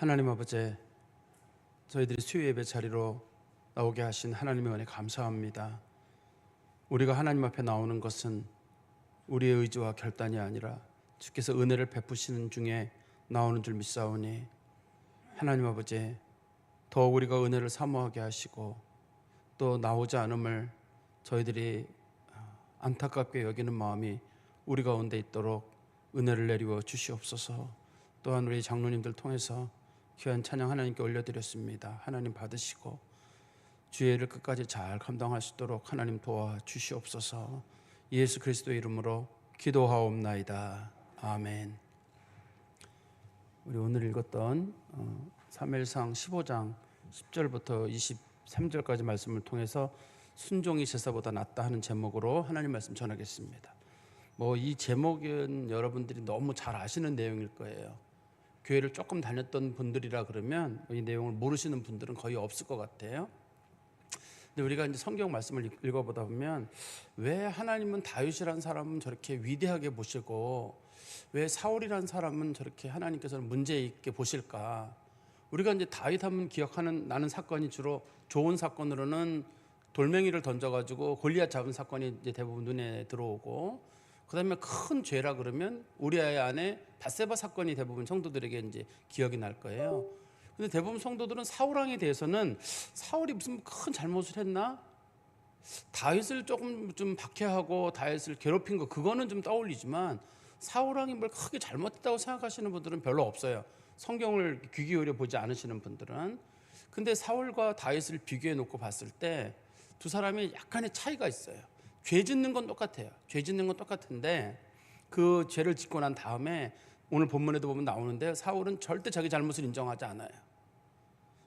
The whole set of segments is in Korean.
하나님 아버지, 저희들이 수요 예배 자리로 나오게 하신 하나님의 은혜 감사합니다. 우리가 하나님 앞에 나오는 것은 우리의 의지와 결단이 아니라 주께서 은혜를 베푸시는 중에 나오는 줄 믿사오니, 하나님 아버지, 더욱 우리가 은혜를 사모하게 하시고 또 나오지 않음을 저희들이 안타깝게 여기는 마음이 우리 가운데 있도록 은혜를 내리워 주시옵소서. 또한 우리 장로님들 통해서 귀한 찬양 하나님께 올려드렸습니다. 하나님 받으시고 주의 일을 끝까지 잘 감당할 수 있도록 하나님 도와주시옵소서. 예수 그리스도의 이름으로 기도하옵나이다. 아멘. 우리 오늘 읽었던 사무엘상 15장 10절부터 23절까지 말씀을 통해서 순종이 제사보다 낫다 하는 제목으로 하나님 말씀 전하겠습니다. 이 제목은 여러분들이 너무 잘 아시는 내용일 거예요. 교회를 조금 다녔던 분들이라 그러면 이 내용을 모르시는 분들은 거의 없을 것 같아요. 근데 우리가 이제 성경 말씀을 읽어보다 보면 왜 하나님은 다윗이라는 사람은 저렇게 위대하게 보시고 왜 사울이라는 사람은 저렇게 하나님께서는 문제 있게 보실까? 우리가 이제 다윗 하면 기억하는 나는 사건이 주로 좋은 사건으로는 돌멩이를 던져가지고 골리앗 잡은 사건이 이제 대부분 눈에 들어오고, 그다음에 큰 죄라 그러면 우리아의 아내 밧세바 사건이 대부분 성도들에게 이제 기억이 날 거예요. 근데 대부분 성도들은 사울 왕에 대해서는 사울이 무슨 큰 잘못을 했나? 다윗을 조금 좀 박해하고 다윗을 괴롭힌 거 그거는 좀 떠올리지만 사울 왕이 뭘 크게 잘못했다고 생각하시는 분들은 별로 없어요. 성경을 귀 기울여 보지 않으시는 분들은. 근데 사울과 다윗을 비교해 놓고 봤을 때 두 사람이 약간의 차이가 있어요. 죄 짓는 건 똑같아요. 죄 짓는 건 똑같은데 그 죄를 짓고 난 다음에 오늘 본문에도 보면 나오는데 사울은 절대 자기 잘못을 인정하지 않아요.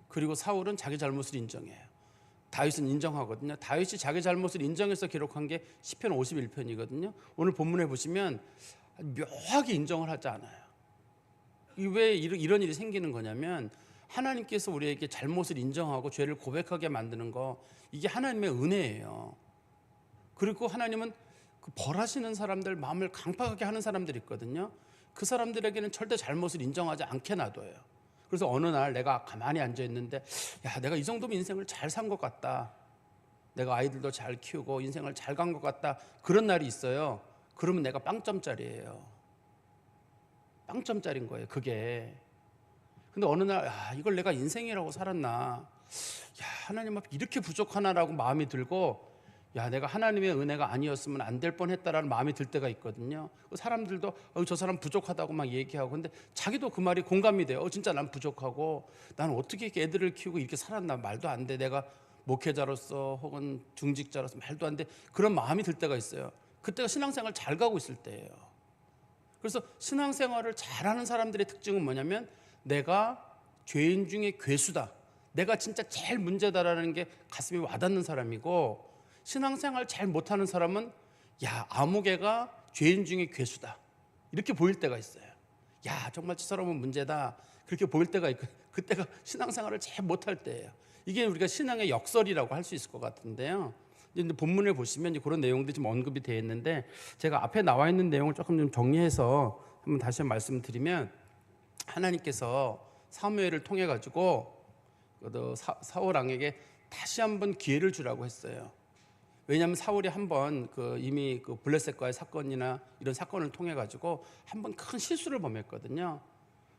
그리고 사울은 자기 잘못을 인정해요. 다윗은 인정하거든요. 다윗이 자기 잘못을 인정해서 기록한 게 시편 51편이거든요. 오늘 본문에 보시면 묘하게 인정을 하지 않아요. 왜 이런 일이 생기는 거냐면 하나님께서 우리에게 잘못을 인정하고 죄를 고백하게 만드는 거, 이게 하나님의 은혜예요. 그리고 하나님은 그 벌하시는 사람들, 마음을 강팍하게 하는 사람들이 있거든요. 그 사람들에게는 절대 잘못을 인정하지 않게 놔둬요. 그래서 어느 날 내가 가만히 앉아있는데 내가 이 정도면 인생을 잘 산 것 같다, 내가 아이들도 잘 키우고 인생을 잘 간 것 같다, 그런 날이 있어요. 그러면 내가 빵점짜리예요. 빵점짜리인 거예요, 그게. 근데 어느 날 이걸 내가 인생이라고 살았나, 하나님 앞에 이렇게 부족하나라고 마음이 들고 내가 하나님의 은혜가 아니었으면 안 될 뻔했다라는 마음이 들 때가 있거든요. 사람들도 저 사람 부족하다고 막 얘기하고, 근데 자기도 그 말이 공감이 돼요. 진짜 난 부족하고 나는 어떻게 이렇게 애들을 키우고 이렇게 살았나, 말도 안 돼. 내가 목회자로서 혹은 중직자로서 말도 안 돼. 그런 마음이 들 때가 있어요. 그때가 신앙생활 잘 가고 있을 때예요. 그래서 신앙생활을 잘하는 사람들의 특징은 뭐냐면 내가 죄인 중에 괴수다, 내가 진짜 제일 문제다라는 게 가슴에 와닿는 사람이고, 신앙생활 잘 못하는 사람은 아무개가 죄인 중에 괴수다 이렇게 보일 때가 있어요. 정말 저 사람은 문제다 그렇게 보일 때가 있고, 그때가 신앙생활을 잘 못할 때예요. 이게 우리가 신앙의 역설이라고 할 수 있을 것 같은데요. 근데 본문을 보시면 그런 내용들이 좀 언급이 되어 있는데, 제가 앞에 나와 있는 내용을 조금 좀 정리해서 한번 다시 말씀드리면, 하나님께서 사무엘을 통해 가지고 사울 왕에게 다시 한번 기회를 주라고 했어요. 왜냐하면 사울이 한번 이미 블레셋과의 사건이나 이런 사건을 통해 가지고 한번 큰 실수를 범했거든요.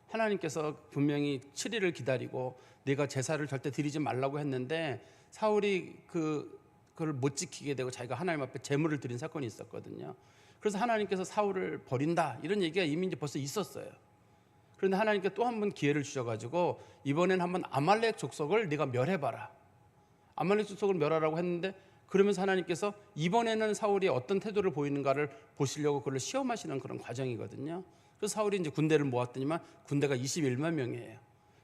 하나님께서 분명히 7일을 기다리고 네가 제사를 절대 드리지 말라고 했는데 사울이 그걸 못 지키게 되고 자기가 하나님 앞에 제물을 드린 사건이 있었거든요. 그래서 하나님께서 사울을 버린다 이런 얘기가 이미 이제 벌써 있었어요. 그런데 하나님께 또 한 번 기회를 주셔가지고 이번엔 한번 아말렉 족속을 네가 멸해봐라, 아말렉 족속을 멸하라고 했는데, 그러면서 하나님께서 이번에는 사울이 어떤 태도를 보이는가를 보시려고 그걸 시험하시는 그런 과정이거든요. 그래서 사울이 이제 군대를 모았더니만 군대가 21만 명이에요.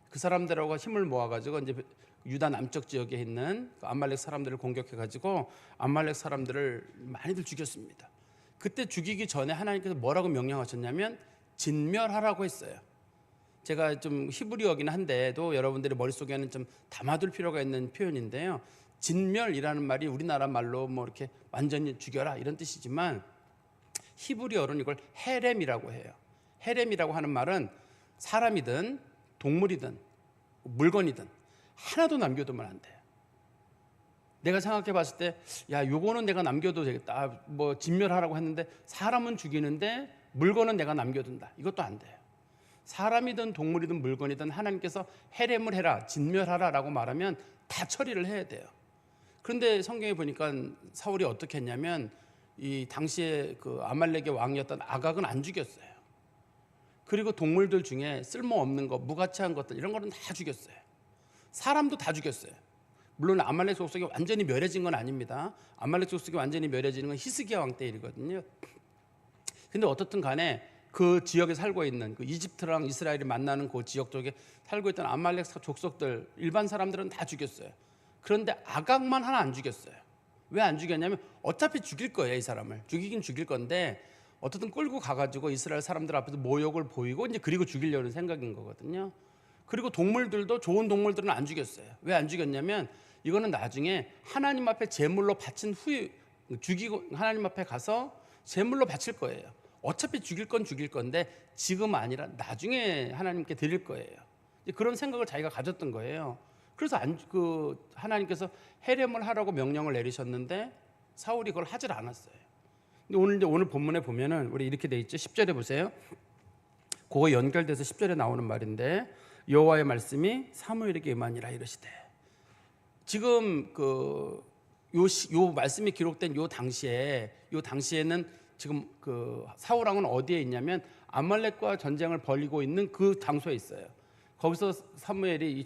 그 사람들하고 힘을 모아가지고 이제 유다 남쪽 지역에 있는 아말렉 사람들을 공격해가지고 아말렉 사람들을 많이들 죽였습니다. 그때 죽이기 전에 하나님께서 뭐라고 명령하셨냐면 진멸하라고 했어요. 제가 좀 히브리어긴 한데도 여러분들의 머릿속에는 좀 담아둘 필요가 있는 표현인데요. 진멸이라는 말이 우리나라 말로 이렇게 완전히 죽여라 이런 뜻이지만, 히브리어로는 이걸 헤렘이라고 해요. 헤렘이라고 하는 말은 사람이든 동물이든 물건이든 하나도 남겨두면 안 돼요. 내가 생각해 봤을 때 야, 요거는 내가 남겨도 되겠다. 뭐 진멸하라고 했는데 사람은 죽이는데 물건은 내가 남겨둔다. 이것도 안 돼요. 사람이든 동물이든 물건이든 하나님께서 해렘을 해라, 진멸하라라고 말하면 다 처리를 해야 돼요. 그런데 성경에 보니까 사울이 어떻게 했냐면 이 당시에 그 아말렉의 왕이었던 아각은 안 죽였어요. 그리고 동물들 중에 쓸모없는 것, 무가치한 것들 이런 거는 다 죽였어요. 사람도 다 죽였어요. 물론 아말렉 족속이 완전히 멸해진 건 아닙니다. 아말렉 족속이 완전히 멸해지는 건 히스기야 왕 때 일이거든요. 근데 어떻든 간에 그 지역에 살고 있는 그 이집트랑 이스라엘이 만나는 그 지역 쪽에 살고 있던 아말렉 족속들 일반 사람들은 다 죽였어요. 그런데 아각만 하나 안 죽였어요. 왜 안 죽였냐면 어차피 죽일 거예요. 이 사람을 죽이긴 죽일 건데 어떻든 끌고 가가지고 이스라엘 사람들 앞에서 모욕을 보이고 이제 그리고 죽이려는 생각인 거거든요. 그리고 동물들도 좋은 동물들은 안 죽였어요. 왜 안 죽였냐면 이거는 나중에 하나님 앞에 제물로 바친 후에 죽이고 하나님 앞에 가서 제물로 바칠 거예요. 어차피 죽일 건 죽일 건데 지금 아니라 나중에 하나님께 드릴 거예요. 그런 생각을 자기가 가졌던 거예요. 그래서 하나님께서 해렘을 하라고 명령을 내리셨는데 사울이 그걸 하질 않았어요. 근데 오늘 본문에 보면은 우리 이렇게 돼 있죠. 10절에 보세요. 그거 연결돼서 10절에 나오는 말인데 여호와의 말씀이 사무엘에게 임하니라 이러시되. 지금 요 말씀이 기록된 요 당시에는 지금 그 사울 왕은 어디에 있냐면 아말렉과 전쟁을 벌이고 있는 그 장소에 있어요. 거기서 사울이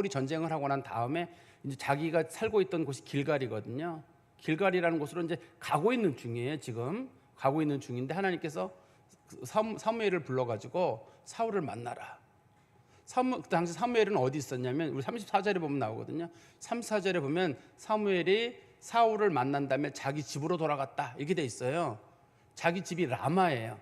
전쟁을 하고 난 다음에 이제 자기가 살고 있던 곳이 길갈이거든요. 길갈이라는 곳으로 이제 가고 있는 중이에요. 지금 가고 있는 중인데 하나님께서 사무엘을 불러가지고 사울을 만나라. 그 당시 사무엘은 어디 있었냐면 우리 34절에 보면 나오거든요. 34절에 보면 사무엘이 사울을 만난 다음에 자기 집으로 돌아갔다 이렇게 돼 있어요. 자기 집이 라마예요.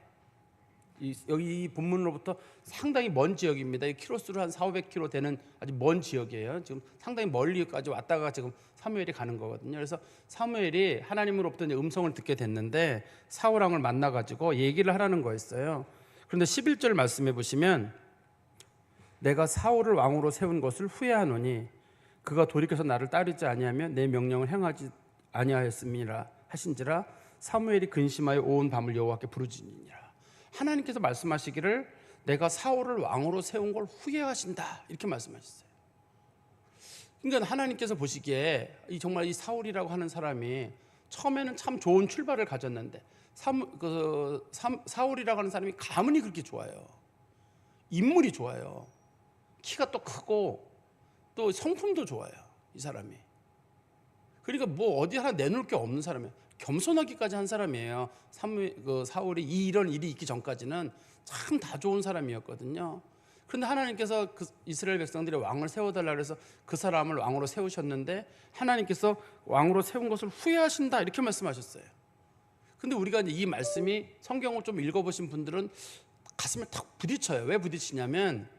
여기 이 본문으로부터 상당히 먼 지역입니다. 키로수로 한 400~500km 되는 아주 먼 지역이에요. 지금 상당히 멀리까지 왔다가 지금 사무엘이 가는 거거든요. 그래서 사무엘이 하나님으로부터 이제 음성을 듣게 됐는데 사울 왕을 만나가지고 얘기를 하라는 거였어요. 그런데 11절 말씀해 보시면 내가 사울을 왕으로 세운 것을 후회하노니 그가 돌이켜서 나를 따르지 아니하면 내 명령을 행하지 아니하였음이라 하신지라 사무엘이 근심하여 온 밤을 여호와께 부르짖으니라. 하나님께서 말씀하시기를 내가 사울을 왕으로 세운 걸 후회하신다 이렇게 말씀하셨어요. 그러니까 하나님께서 보시기에 정말 이 사울이라고 하는 사람이 처음에는 참 좋은 출발을 가졌는데 사울이라고 하는 사람이 가문이 그렇게 좋아요. 인물이 좋아요. 키가 또 크고 또 성품도 좋아요. 이 사람이. 그러니까 뭐 어디 하나 내놓을 게 없는 사람이에요. 겸손하기까지 한 사람이에요. 사울이 이런 일이 있기 전까지는 참 다 좋은 사람이었거든요. 그런데 하나님께서 그 이스라엘 백성들의 왕을 세워달라 그래서 그 사람을 왕으로 세우셨는데 하나님께서 왕으로 세운 것을 후회하신다 이렇게 말씀하셨어요. 근데 우리가 이제 이 말씀이 성경을 좀 읽어보신 분들은 가슴에 탁 부딪혀요. 왜 부딪히냐면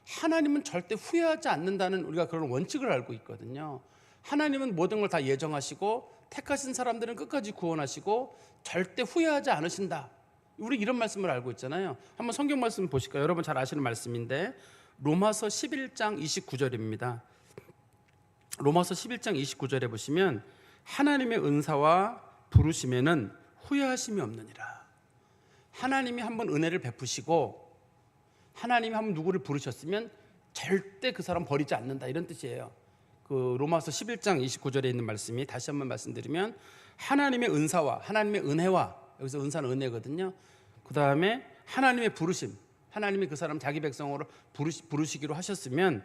하나님은 절대 후회하지 않는다는 우리가 그런 원칙을 알고 있거든요. 하나님은 모든 걸 다 예정하시고 택하신 사람들은 끝까지 구원하시고 절대 후회하지 않으신다. 우리 이런 말씀을 알고 있잖아요. 한번 성경 말씀 보실까요? 여러분 잘 아시는 말씀인데 로마서 11장 29절입니다. 로마서 11장 29절에 보시면 하나님의 은사와 부르심에는 후회하심이 없느니라. 하나님이 한번 은혜를 베푸시고 하나님이 한번 누구를 부르셨으면 절대 그 사람 버리지 않는다 이런 뜻이에요. 그 로마서 11장 29절에 있는 말씀이 다시 한번 말씀드리면 하나님의 은사와 하나님의 은혜와 여기서 은사는 은혜거든요. 그 다음에 하나님의 부르심, 하나님이 그 사람 자기 백성으로 부르시기로 하셨으면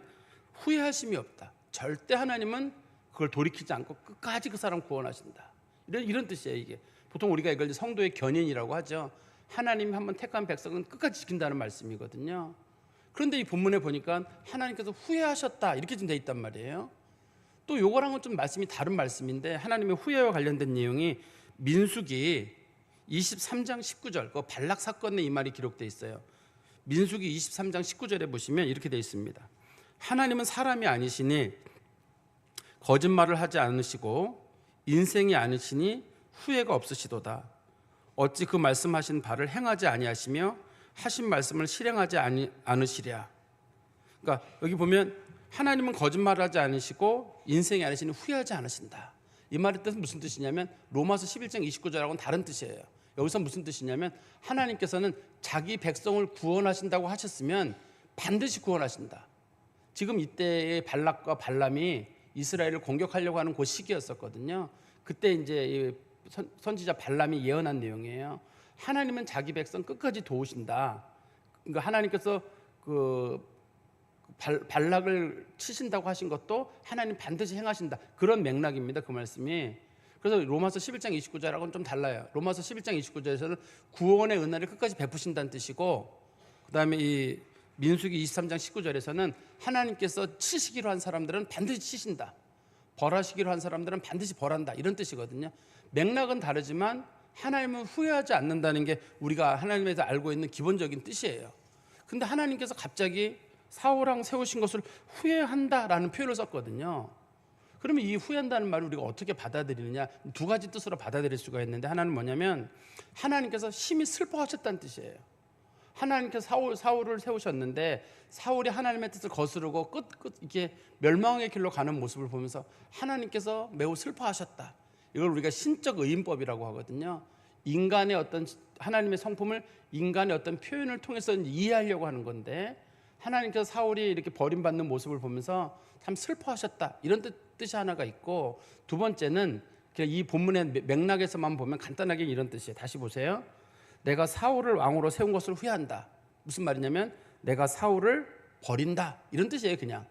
후회하심이 없다. 절대 하나님은 그걸 돌이키지 않고 끝까지 그 사람 구원하신다. 이런 뜻이에요. 이게 보통 우리가 이걸 성도의 견인이라고 하죠. 하나님이 한번 택한 백성은 끝까지 지킨다는 말씀이거든요. 그런데 이 본문에 보니까 하나님께서 후회하셨다 이렇게 좀 돼 있단 말이에요. 또 요거랑은 좀 말씀이 다른 말씀인데 하나님의 후회와 관련된 내용이 민수기 23장 19절 그 발락 사건에 이 말이 기록되어 있어요. 민수기 23장 19절에 보시면 이렇게 되어 있습니다. 하나님은 사람이 아니시니 거짓말을 하지 않으시고 인생이 아니시니 후회가 없으시도다. 어찌 그 말씀하신 바를 행하지 아니하시며 하신 말씀을 실행하지 않으시랴. 그러니까 여기 보면 하나님은 거짓말하지 않으시고 인생이 아니시니 후회하지 않으신다. 이 말의 뜻은 무슨 뜻이냐면 로마서 11장 29절하고는 다른 뜻이에요. 여기서 무슨 뜻이냐면 하나님께서는 자기 백성을 구원하신다고 하셨으면 반드시 구원하신다. 지금 이때의 발락과 발람이 이스라엘을 공격하려고 하는 그 시기였었거든요. 그때 이제 선지자 발람이 예언한 내용이에요. 하나님은 자기 백성 끝까지 도우신다. 그러니까 하나님께서 발락을 치신다고 하신 것도 하나님 반드시 행하신다. 그런 맥락입니다. 그 말씀이. 그래서 로마서 11장 29절하고는 좀 달라요. 로마서 11장 29절에서는 구원의 은혜를 끝까지 베푸신다는 뜻이고, 그다음에 이 민수기 23장 19절에서는 하나님께서 치시기로 한 사람들은 반드시 치신다. 벌하시기로 한 사람들은 반드시 벌한다. 이런 뜻이거든요. 맥락은 다르지만 하나님은 후회하지 않는다는 게 우리가 하나님에 대해서 알고 있는 기본적인 뜻이에요. 근데 하나님께서 갑자기 사울왕 세우신 것을 후회한다라는 표현을 썼거든요. 그러면 이 후회한다는 말을 우리가 어떻게 받아들이느냐, 두 가지 뜻으로 받아들일 수가 있는데, 하나는 뭐냐면 하나님께서 심히 슬퍼하셨다는 뜻이에요. 하나님께서 사울을 세우셨는데 사울이 하나님의 뜻을 거스르고 이렇게 멸망의 길로 가는 모습을 보면서 하나님께서 매우 슬퍼하셨다. 이걸 우리가 신적 의인법이라고 하거든요. 인간의 어떤 하나님의 성품을 인간의 어떤 표현을 통해서 이해하려고 하는 건데, 하나님께서 사울이 이렇게 버림받는 모습을 보면서 참 슬퍼하셨다. 이런 뜻이 하나가 있고, 두 번째는 이 본문의 맥락에서만 보면 간단하게 이런 뜻이에요. 다시 보세요. 내가 사울을 왕으로 세운 것을 후회한다. 무슨 말이냐면 내가 사울을 버린다. 이런 뜻이에요. 그냥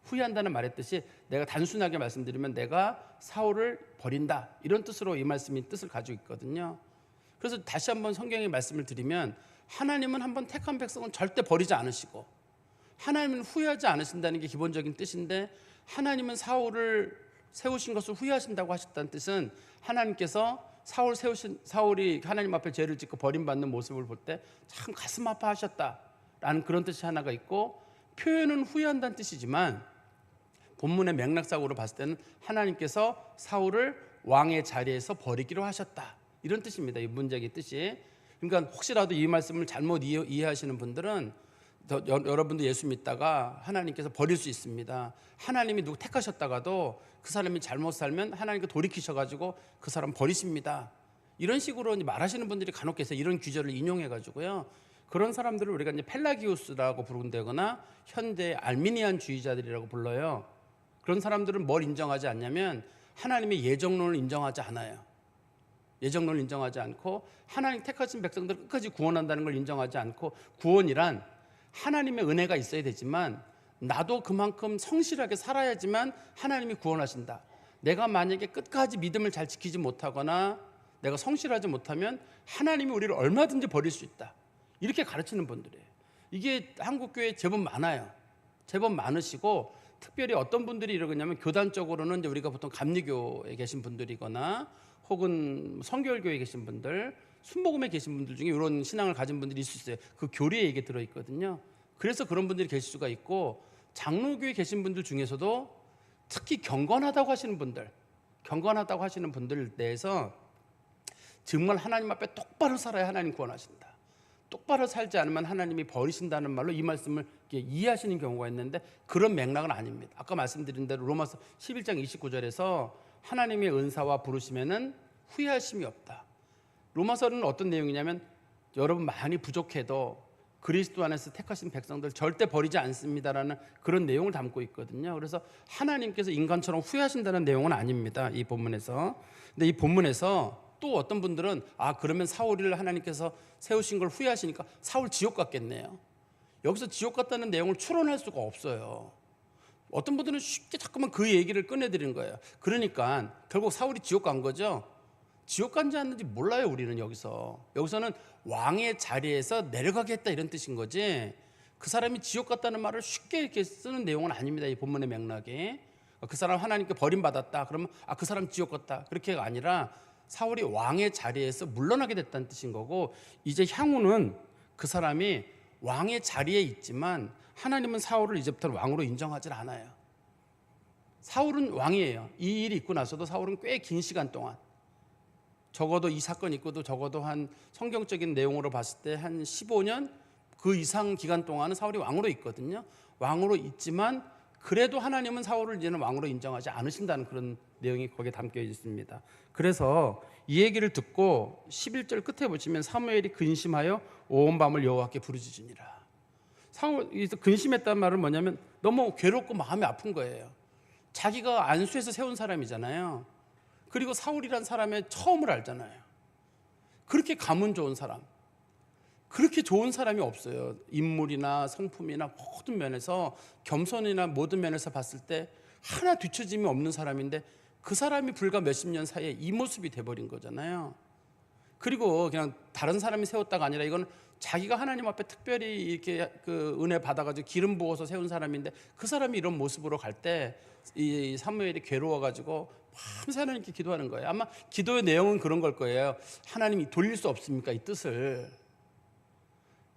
후회한다는 말의 뜻이, 내가 단순하게 말씀드리면 내가 사울을 버린다. 이런 뜻으로 이 말씀이 뜻을 가지고 있거든요. 그래서 다시 한번 성경의 말씀을 드리면 하나님은 한번 택한 백성은 절대 버리지 않으시고 하나님은 후회하지 않으신다는 게 기본적인 뜻인데, 하나님은 사울을 세우신 것을 후회하신다고 하셨다는 뜻은 하나님께서 사울이 하나님 앞에 죄를 짓고 버림받는 모습을 볼 때 참 가슴 아파하셨다라는 그런 뜻이 하나가 있고, 표현은 후회한다는 뜻이지만 본문의 맥락상으로 봤을 때는 하나님께서 사울을 왕의 자리에서 버리기로 하셨다. 이런 뜻입니다. 이 문장의 뜻이. 그러니까 혹시라도 이 말씀을 잘못 이해하시는 분들은 여러분도 예수 믿다가 하나님께서 버릴 수 있습니다. 하나님이 누구 택하셨다가도 그 사람이 잘못 살면 하나님께 돌이키셔가지고 그 사람 버리십니다. 이런 식으로 말하시는 분들이 간혹 계세요. 이런 규절을 인용해가지고요. 그런 사람들을 우리가 이제 펠라기우스라고 부른다거나 현대 알미니안주의자들이라고 불러요. 그런 사람들은 뭘 인정하지 않냐면 하나님의 예정론을 인정하지 않아요. 예정론을 인정하지 않고 하나님 택하신 백성들을 끝까지 구원한다는 걸 인정하지 않고, 구원이란 하나님의 은혜가 있어야 되지만 나도 그만큼 성실하게 살아야지만 하나님이 구원하신다. 내가 만약에 끝까지 믿음을 잘 지키지 못하거나 내가 성실하지 못하면 하나님이 우리를 얼마든지 버릴 수 있다. 이렇게 가르치는 분들이에요. 이게 한국교회에 제법 많아요. 제법 많으시고, 특별히 어떤 분들이 이러냐면 교단적으로는 이제 우리가 보통 감리교에 계신 분들이거나 혹은 성결교회에 계신 분들, 순복음에 계신 분들 중에 이런 신앙을 가진 분들이 있을 수 있어요. 그 교리에 이게 들어있거든요. 그래서 그런 분들이 계실 수가 있고, 장로교에 계신 분들 중에서도 특히 경건하다고 하시는 분들 내에서 정말 하나님 앞에 똑바로 살아야 하나님 구원하신다. 똑바로 살지 않으면 하나님이 버리신다는 말로 이 말씀을 이해하시는 경우가 있는데, 그런 맥락은 아닙니다. 아까 말씀드린 대로 로마서 11장 29절에서 하나님의 은사와 부르심에는 후회하심이 없다. 로마서는 어떤 내용이냐면 여러분 많이 부족해도 그리스도 안에서 택하신 백성들 절대 버리지 않습니다라는 그런 내용을 담고 있거든요. 그래서 하나님께서 인간처럼 후회하신다는 내용은 아닙니다. 이 본문에서. 근데 이 본문에서 또 어떤 분들은 그러면 사울을 하나님께서 세우신 걸 후회하시니까 사울 지옥 갔겠네요. 여기서 지옥 갔다는 내용을 추론할 수가 없어요. 어떤 분들은 쉽게 자꾸만 그 얘기를 꺼내드리는 거예요. 그러니까 결국 사울이 지옥 간 거죠. 지옥 간지 않는지 몰라요. 우리는 여기서는 왕의 자리에서 내려가게 했다 이런 뜻인 거지, 그 사람이 지옥 갔다는 말을 쉽게 이렇게 쓰는 내용은 아닙니다. 이 본문의 맥락이. 그 사람 하나님께 버림받았다 그러면 그 사람 지옥 갔다, 그렇게가 아니라 사울이 왕의 자리에서 물러나게 됐다는 뜻인 거고, 이제 향후는 그 사람이 왕의 자리에 있지만 하나님은 사울을 이제부터 왕으로 인정하지 않아요. 사울은 왕이에요. 이 일이 있고 나서도 사울은 꽤 긴 시간 동안, 적어도 이 사건이 있고도 적어도 한 성경적인 내용으로 봤을 때 한 15년, 그 이상 기간 동안은 사울이 왕으로 있거든요. 왕으로 있지만 그래도 하나님은 사울을 이제는 왕으로 인정하지 않으신다는 그런 내용이 거기에 담겨 있습니다. 그래서 이 얘기를 듣고 11절 끝에 보시면 사무엘이 근심하여 온 밤을 여호와께 부르짖으니라. 사울이 근심했단 말은 뭐냐면 너무 괴롭고 마음이 아픈 거예요. 자기가 안수해서 세운 사람이잖아요. 그리고 사울이란 사람의 처음을 알잖아요. 그렇게 가문 좋은 사람, 그렇게 좋은 사람이 없어요. 인물이나 성품이나 모든 면에서, 겸손이나 모든 면에서 봤을 때 하나 뒤처짐이 없는 사람인데 그 사람이 불과 몇십 년 사이에 이 모습이 돼버린 거잖아요. 그리고 그냥 다른 사람이 세웠다가 아니라 이건 자기가 하나님 앞에 특별히 이렇게 그 은혜 받아가지고 기름 부어서 세운 사람인데 그 사람이 이런 모습으로 갈 때 이 사무엘이 괴로워가지고 밤새 하나님께 기도하는 거예요. 아마 기도의 내용은 그런 걸 거예요. 하나님이 돌릴 수 없습니까? 이 뜻을.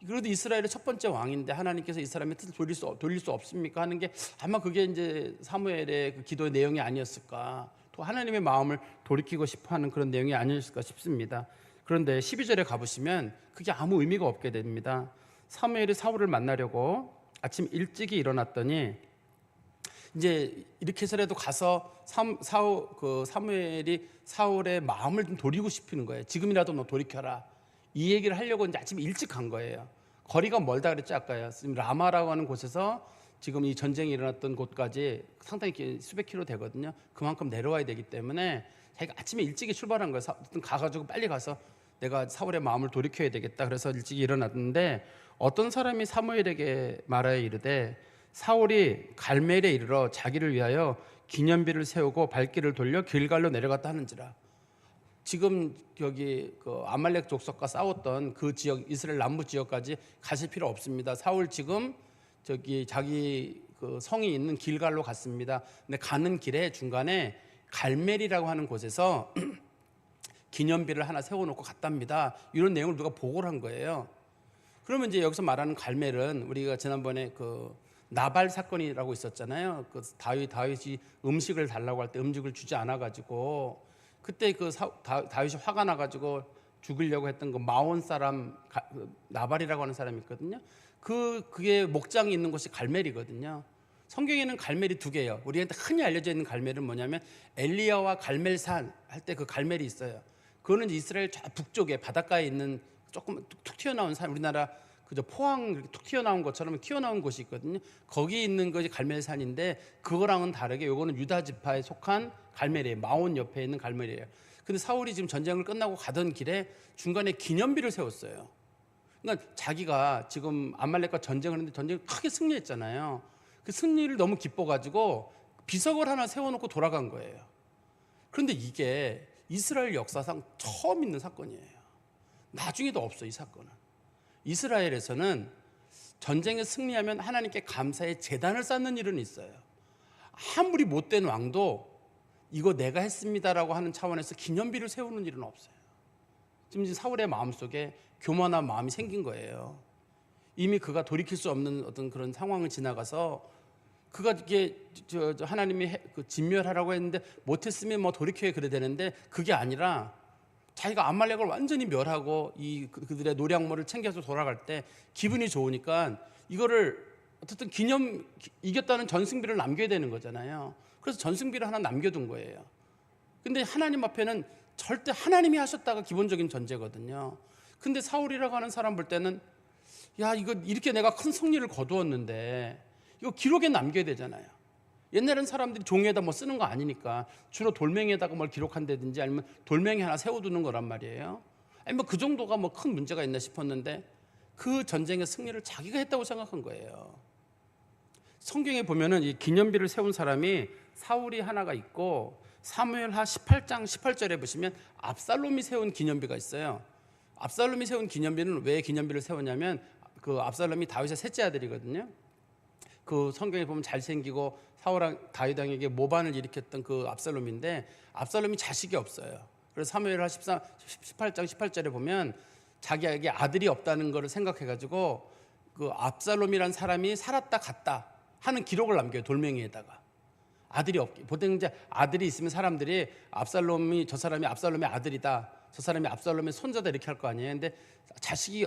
그래도 이스라엘의 첫 번째 왕인데 하나님께서 이 사람의 뜻을 돌릴 수 없습니까? 하는 게 아마 그게 이제 사무엘의 그 기도의 내용이 아니었을까. 또 하나님의 마음을 돌이키고 싶어하는 그런 내용이 아니었을까 싶습니다. 그런데 12절에 가보시면 그게 아무 의미가 없게 됩니다. 사무엘이 사울을 만나려고 아침 일찍이 일어났더니 이제 이렇게 해서라도 가서 사무엘이 사울의 마음을 좀 돌리고 싶은 거예요. 지금이라도 너 돌이켜라. 이 얘기를 하려고 이제 아침 일찍 간 거예요. 거리가 멀다 그랬죠 아까요. 라마라고 하는 곳에서 지금 이 전쟁이 일어났던 곳까지 상당히 수백 킬로 되거든요. 그만큼 내려와야 되기 때문에 자기가 아침에 일찍이 출발한 거예요. 가가지고 빨리 가서 내가 사울의 마음을 돌이켜야 되겠다. 그래서 일찍 일어났는데 어떤 사람이 사무엘에게 말하여 이르되 사울이 갈멜에 이르러 자기를 위하여 기념비를 세우고 발길을 돌려 길갈로 내려갔다 하는지라. 지금 여기 그 아말렉 족속과 싸웠던 그 지역 이스라엘 남부 지역까지 가실 필요 없습니다. 사울 지금 저기 자기 그 성이 있는 길갈로 갔습니다. 근데 가는 길에 중간에 갈멜이라고 하는 곳에서 기념비를 하나 세워놓고 갔답니다. 이런 내용을 누가 보고를 한 거예요. 그러면 이제 여기서 말하는 갈멜은 우리가 지난번에 그 나발 사건이라고 있었잖아요. 그 다윗이 음식을 달라고 할 때 음식을 주지 않아 가지고 그때 그 다윗이 화가 나 가지고 죽이려고 했던 그 마온 사람 나발이라고 하는 사람이 있거든요. 그게 목장이 있는 곳이 갈멜이거든요. 성경에는 갈멜이 두 개예요. 우리한테 흔히 알려져 있는 갈멜은 뭐냐면 엘리야와 갈멜산 할 때 그 갈멜이 있어요. 그거는 이스라엘 북쪽에 바닷가에 있는 조금 툭 튀어나온 산, 우리나라 그저 포항 이렇게 툭 튀어나온 것처럼 튀어나온 곳이 있거든요. 거기 있는 것이 갈멜산인데 그거랑은 다르게 요거는 유다 지파에 속한 갈멜이에요. 마온 옆에 있는 갈멜이에요. 근데 사울이 지금 전쟁을 끝나고 가던 길에 중간에 기념비를 세웠어요. 그러니까 자기가 지금 아말렉과 전쟁을 했는데 전쟁을 크게 승리했잖아요. 그 승리를 너무 기뻐가지고 비석을 하나 세워놓고 돌아간 거예요. 그런데 이게 이스라엘 역사상 처음 있는 사건이에요. 나중에도 없어 이 사건은. 이스라엘에서는 전쟁에 승리하면 하나님께 감사의 제단을 쌓는 일은 있어요. 아무리 못된 왕도 이거 내가 했습니다라고 하는 차원에서 기념비를 세우는 일은 없어요. 지금 사울의 마음속에 교만한 마음이 생긴 거예요. 이미 그가 돌이킬 수 없는 어떤 그런 상황을 지나가서 그가 이게 하나님이 진멸하라고 했는데 못했으면 뭐 돌이켜야 그래 되는데 그게 아니라 자기가 아말렉을 완전히 멸하고 그들의 노량모를 챙겨서 돌아갈 때 기분이 좋으니까 이거를 어쨌든 이겼다는 전승비를 남겨야 되는 거잖아요. 그래서 전승비를 하나 남겨둔 거예요. 근데 하나님 앞에는 절대 하나님이 하셨다가 기본적인 전제거든요. 근데 사울이라고 하는 사람 볼 때는 야 이거 이렇게 내가 큰 승리를 거두었는데 이거 기록에 남겨야 되잖아요. 옛날엔 사람들이 종이에다 뭐 쓰는 거 아니니까 주로 돌멩이에다가 뭘 기록한다든지 아니면 돌멩이 하나 세워두는 거란 말이에요. 아니 뭐 그 정도가 뭐 큰 문제가 있나 싶었는데 그 전쟁의 승리를 자기가 했다고 생각한 거예요. 성경에 보면은 이 기념비를 세운 사람이 사울이 하나가 있고 사무엘하 18장 18절에 보시면 압살롬이 세운 기념비가 있어요. 압살롬이 세운 기념비는 왜 기념비를 세웠냐면 그 압살롬이 다윗의 셋째 아들이거든요. 그 성경에 보면 잘생기고 사울왕 다윗왕에게 모반을 일으켰던 그 압살롬인데 압살롬이 자식이 없어요. 그래서 사무엘하 18장 18절에 보면 자기에게 아들이 없다는 것을 생각해가지고 그 압살롬이란 사람이 살았다 갔다 하는 기록을 남겨요. 돌멩이에다가. 아들이 없기. 보통 이제 아들이 있으면 사람들이 저 사람이 압살롬의 아들이다. 저 사람이 압살롬의 손자다 이렇게 할 거 아니에요. 근데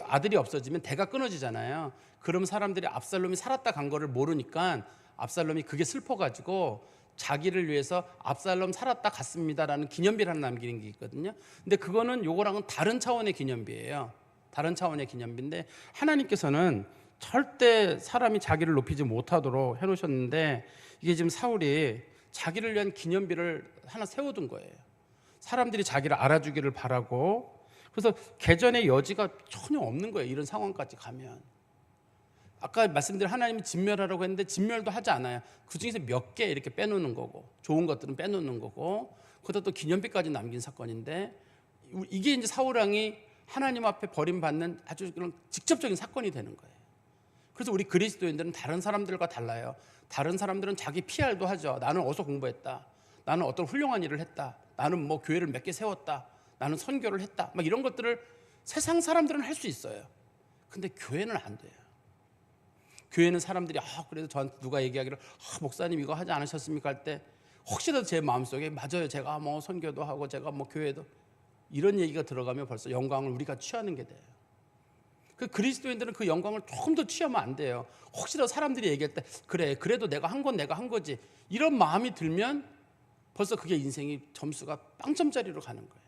아들이 없어지면 대가 끊어지잖아요. 그럼 사람들이 압살롬이 살았다 간 거를 모르니까 압살롬이 그게 슬퍼가지고 자기를 위해서 압살롬 살았다 갔습니다라는 기념비를 하나 남기는 게 있거든요. 근데 그거는 요거랑은 다른 차원의 기념비예요. 다른 차원의 기념비인데 하나님께서는 절대 사람이 자기를 높이지 못하도록 해놓으셨는데 이게 지금 사울이 자기를 위한 기념비를 하나 세워둔 거예요. 사람들이 자기를 알아주기를 바라고, 그래서 개전의 여지가 전혀 없는 거예요. 이런 상황까지 가면. 아까 말씀드린 하나님이 진멸하라고 했는데 진멸도 하지 않아요. 그중에서 몇 개 이렇게 빼놓는 거고, 좋은 것들은 빼놓는 거고, 그것도 또 기념비까지 남긴 사건인데, 이게 이제 사울 왕이 하나님 앞에 버림받는 아주 그런 직접적인 사건이 되는 거예요. 그래서 우리 그리스도인들은 다른 사람들과 달라요. 다른 사람들은 자기 PR도 하죠. 나는 어디서 공부했다, 나는 어떤 훌륭한 일을 했다, 나는 뭐 교회를 몇 개 세웠다, 나는 선교를 했다, 막 이런 것들을 세상 사람들은 할 수 있어요. 근데 교회는 안 돼요. 교회는 사람들이 그래도 저한테 누가 얘기하기를 목사님 이거 하지 않으셨습니까 할 때 혹시라도 제 마음속에 맞아요, 제가 뭐 선교도 하고 제가 뭐 교회도, 이런 얘기가 들어가면 벌써 영광을 우리가 취하는 게 돼요. 그 그리스도인들은 그 영광을 조금 더 취하면 안 돼요. 혹시라도 사람들이 얘기할 때 그래 그래도 내가 한 건 내가 한 거지, 이런 마음이 들면 벌써 그게 인생이 점수가 빵점짜리로 가는 거예요.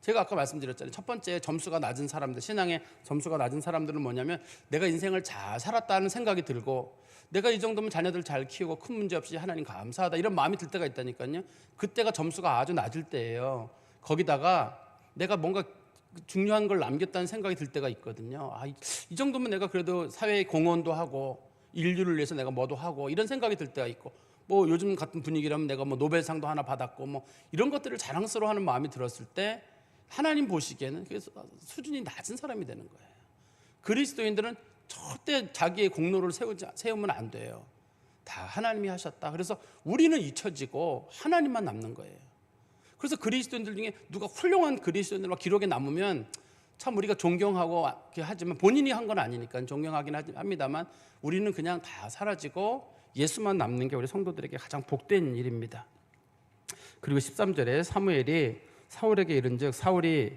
제가 아까 말씀드렸잖아요. 첫 번째 점수가 낮은 사람들, 신앙의 점수가 낮은 사람들은 뭐냐면 내가 인생을 잘 살았다는 생각이 들고 내가 이 정도면 자녀들 잘 키우고 큰 문제 없이 하나님 감사하다 이런 마음이 들 때가 있다니까요. 그때가 점수가 아주 낮을 때예요. 거기다가 내가 뭔가 중요한 걸 남겼다는 생각이 들 때가 있거든요. 이 정도면 내가 그래도 사회에 공헌도 하고 인류를 위해서 내가 뭐도 하고 이런 생각이 들 때가 있고, 뭐 요즘 같은 분위기라면 내가 뭐 노벨상도 하나 받았고 뭐 이런 것들을 자랑스러워하는 마음이 들었을 때 하나님 보시기에는 그래서 수준이 낮은 사람이 되는 거예요. 그리스도인들은 절대 자기의 공로를 세우면 안 돼요. 다 하나님이 하셨다. 그래서 우리는 잊혀지고 하나님만 남는 거예요. 그래서 그리스도인들 중에 누가 훌륭한 그리스도인들 막 기록에 남으면 참 우리가 존경하고 하지만 본인이 한 건 아니니까 존경하긴 합니다만 우리는 그냥 다 사라지고 예수만 남는 게 우리 성도들에게 가장 복된 일입니다. 그리고 13절에 사무엘이 사울에게 이른즉 사울이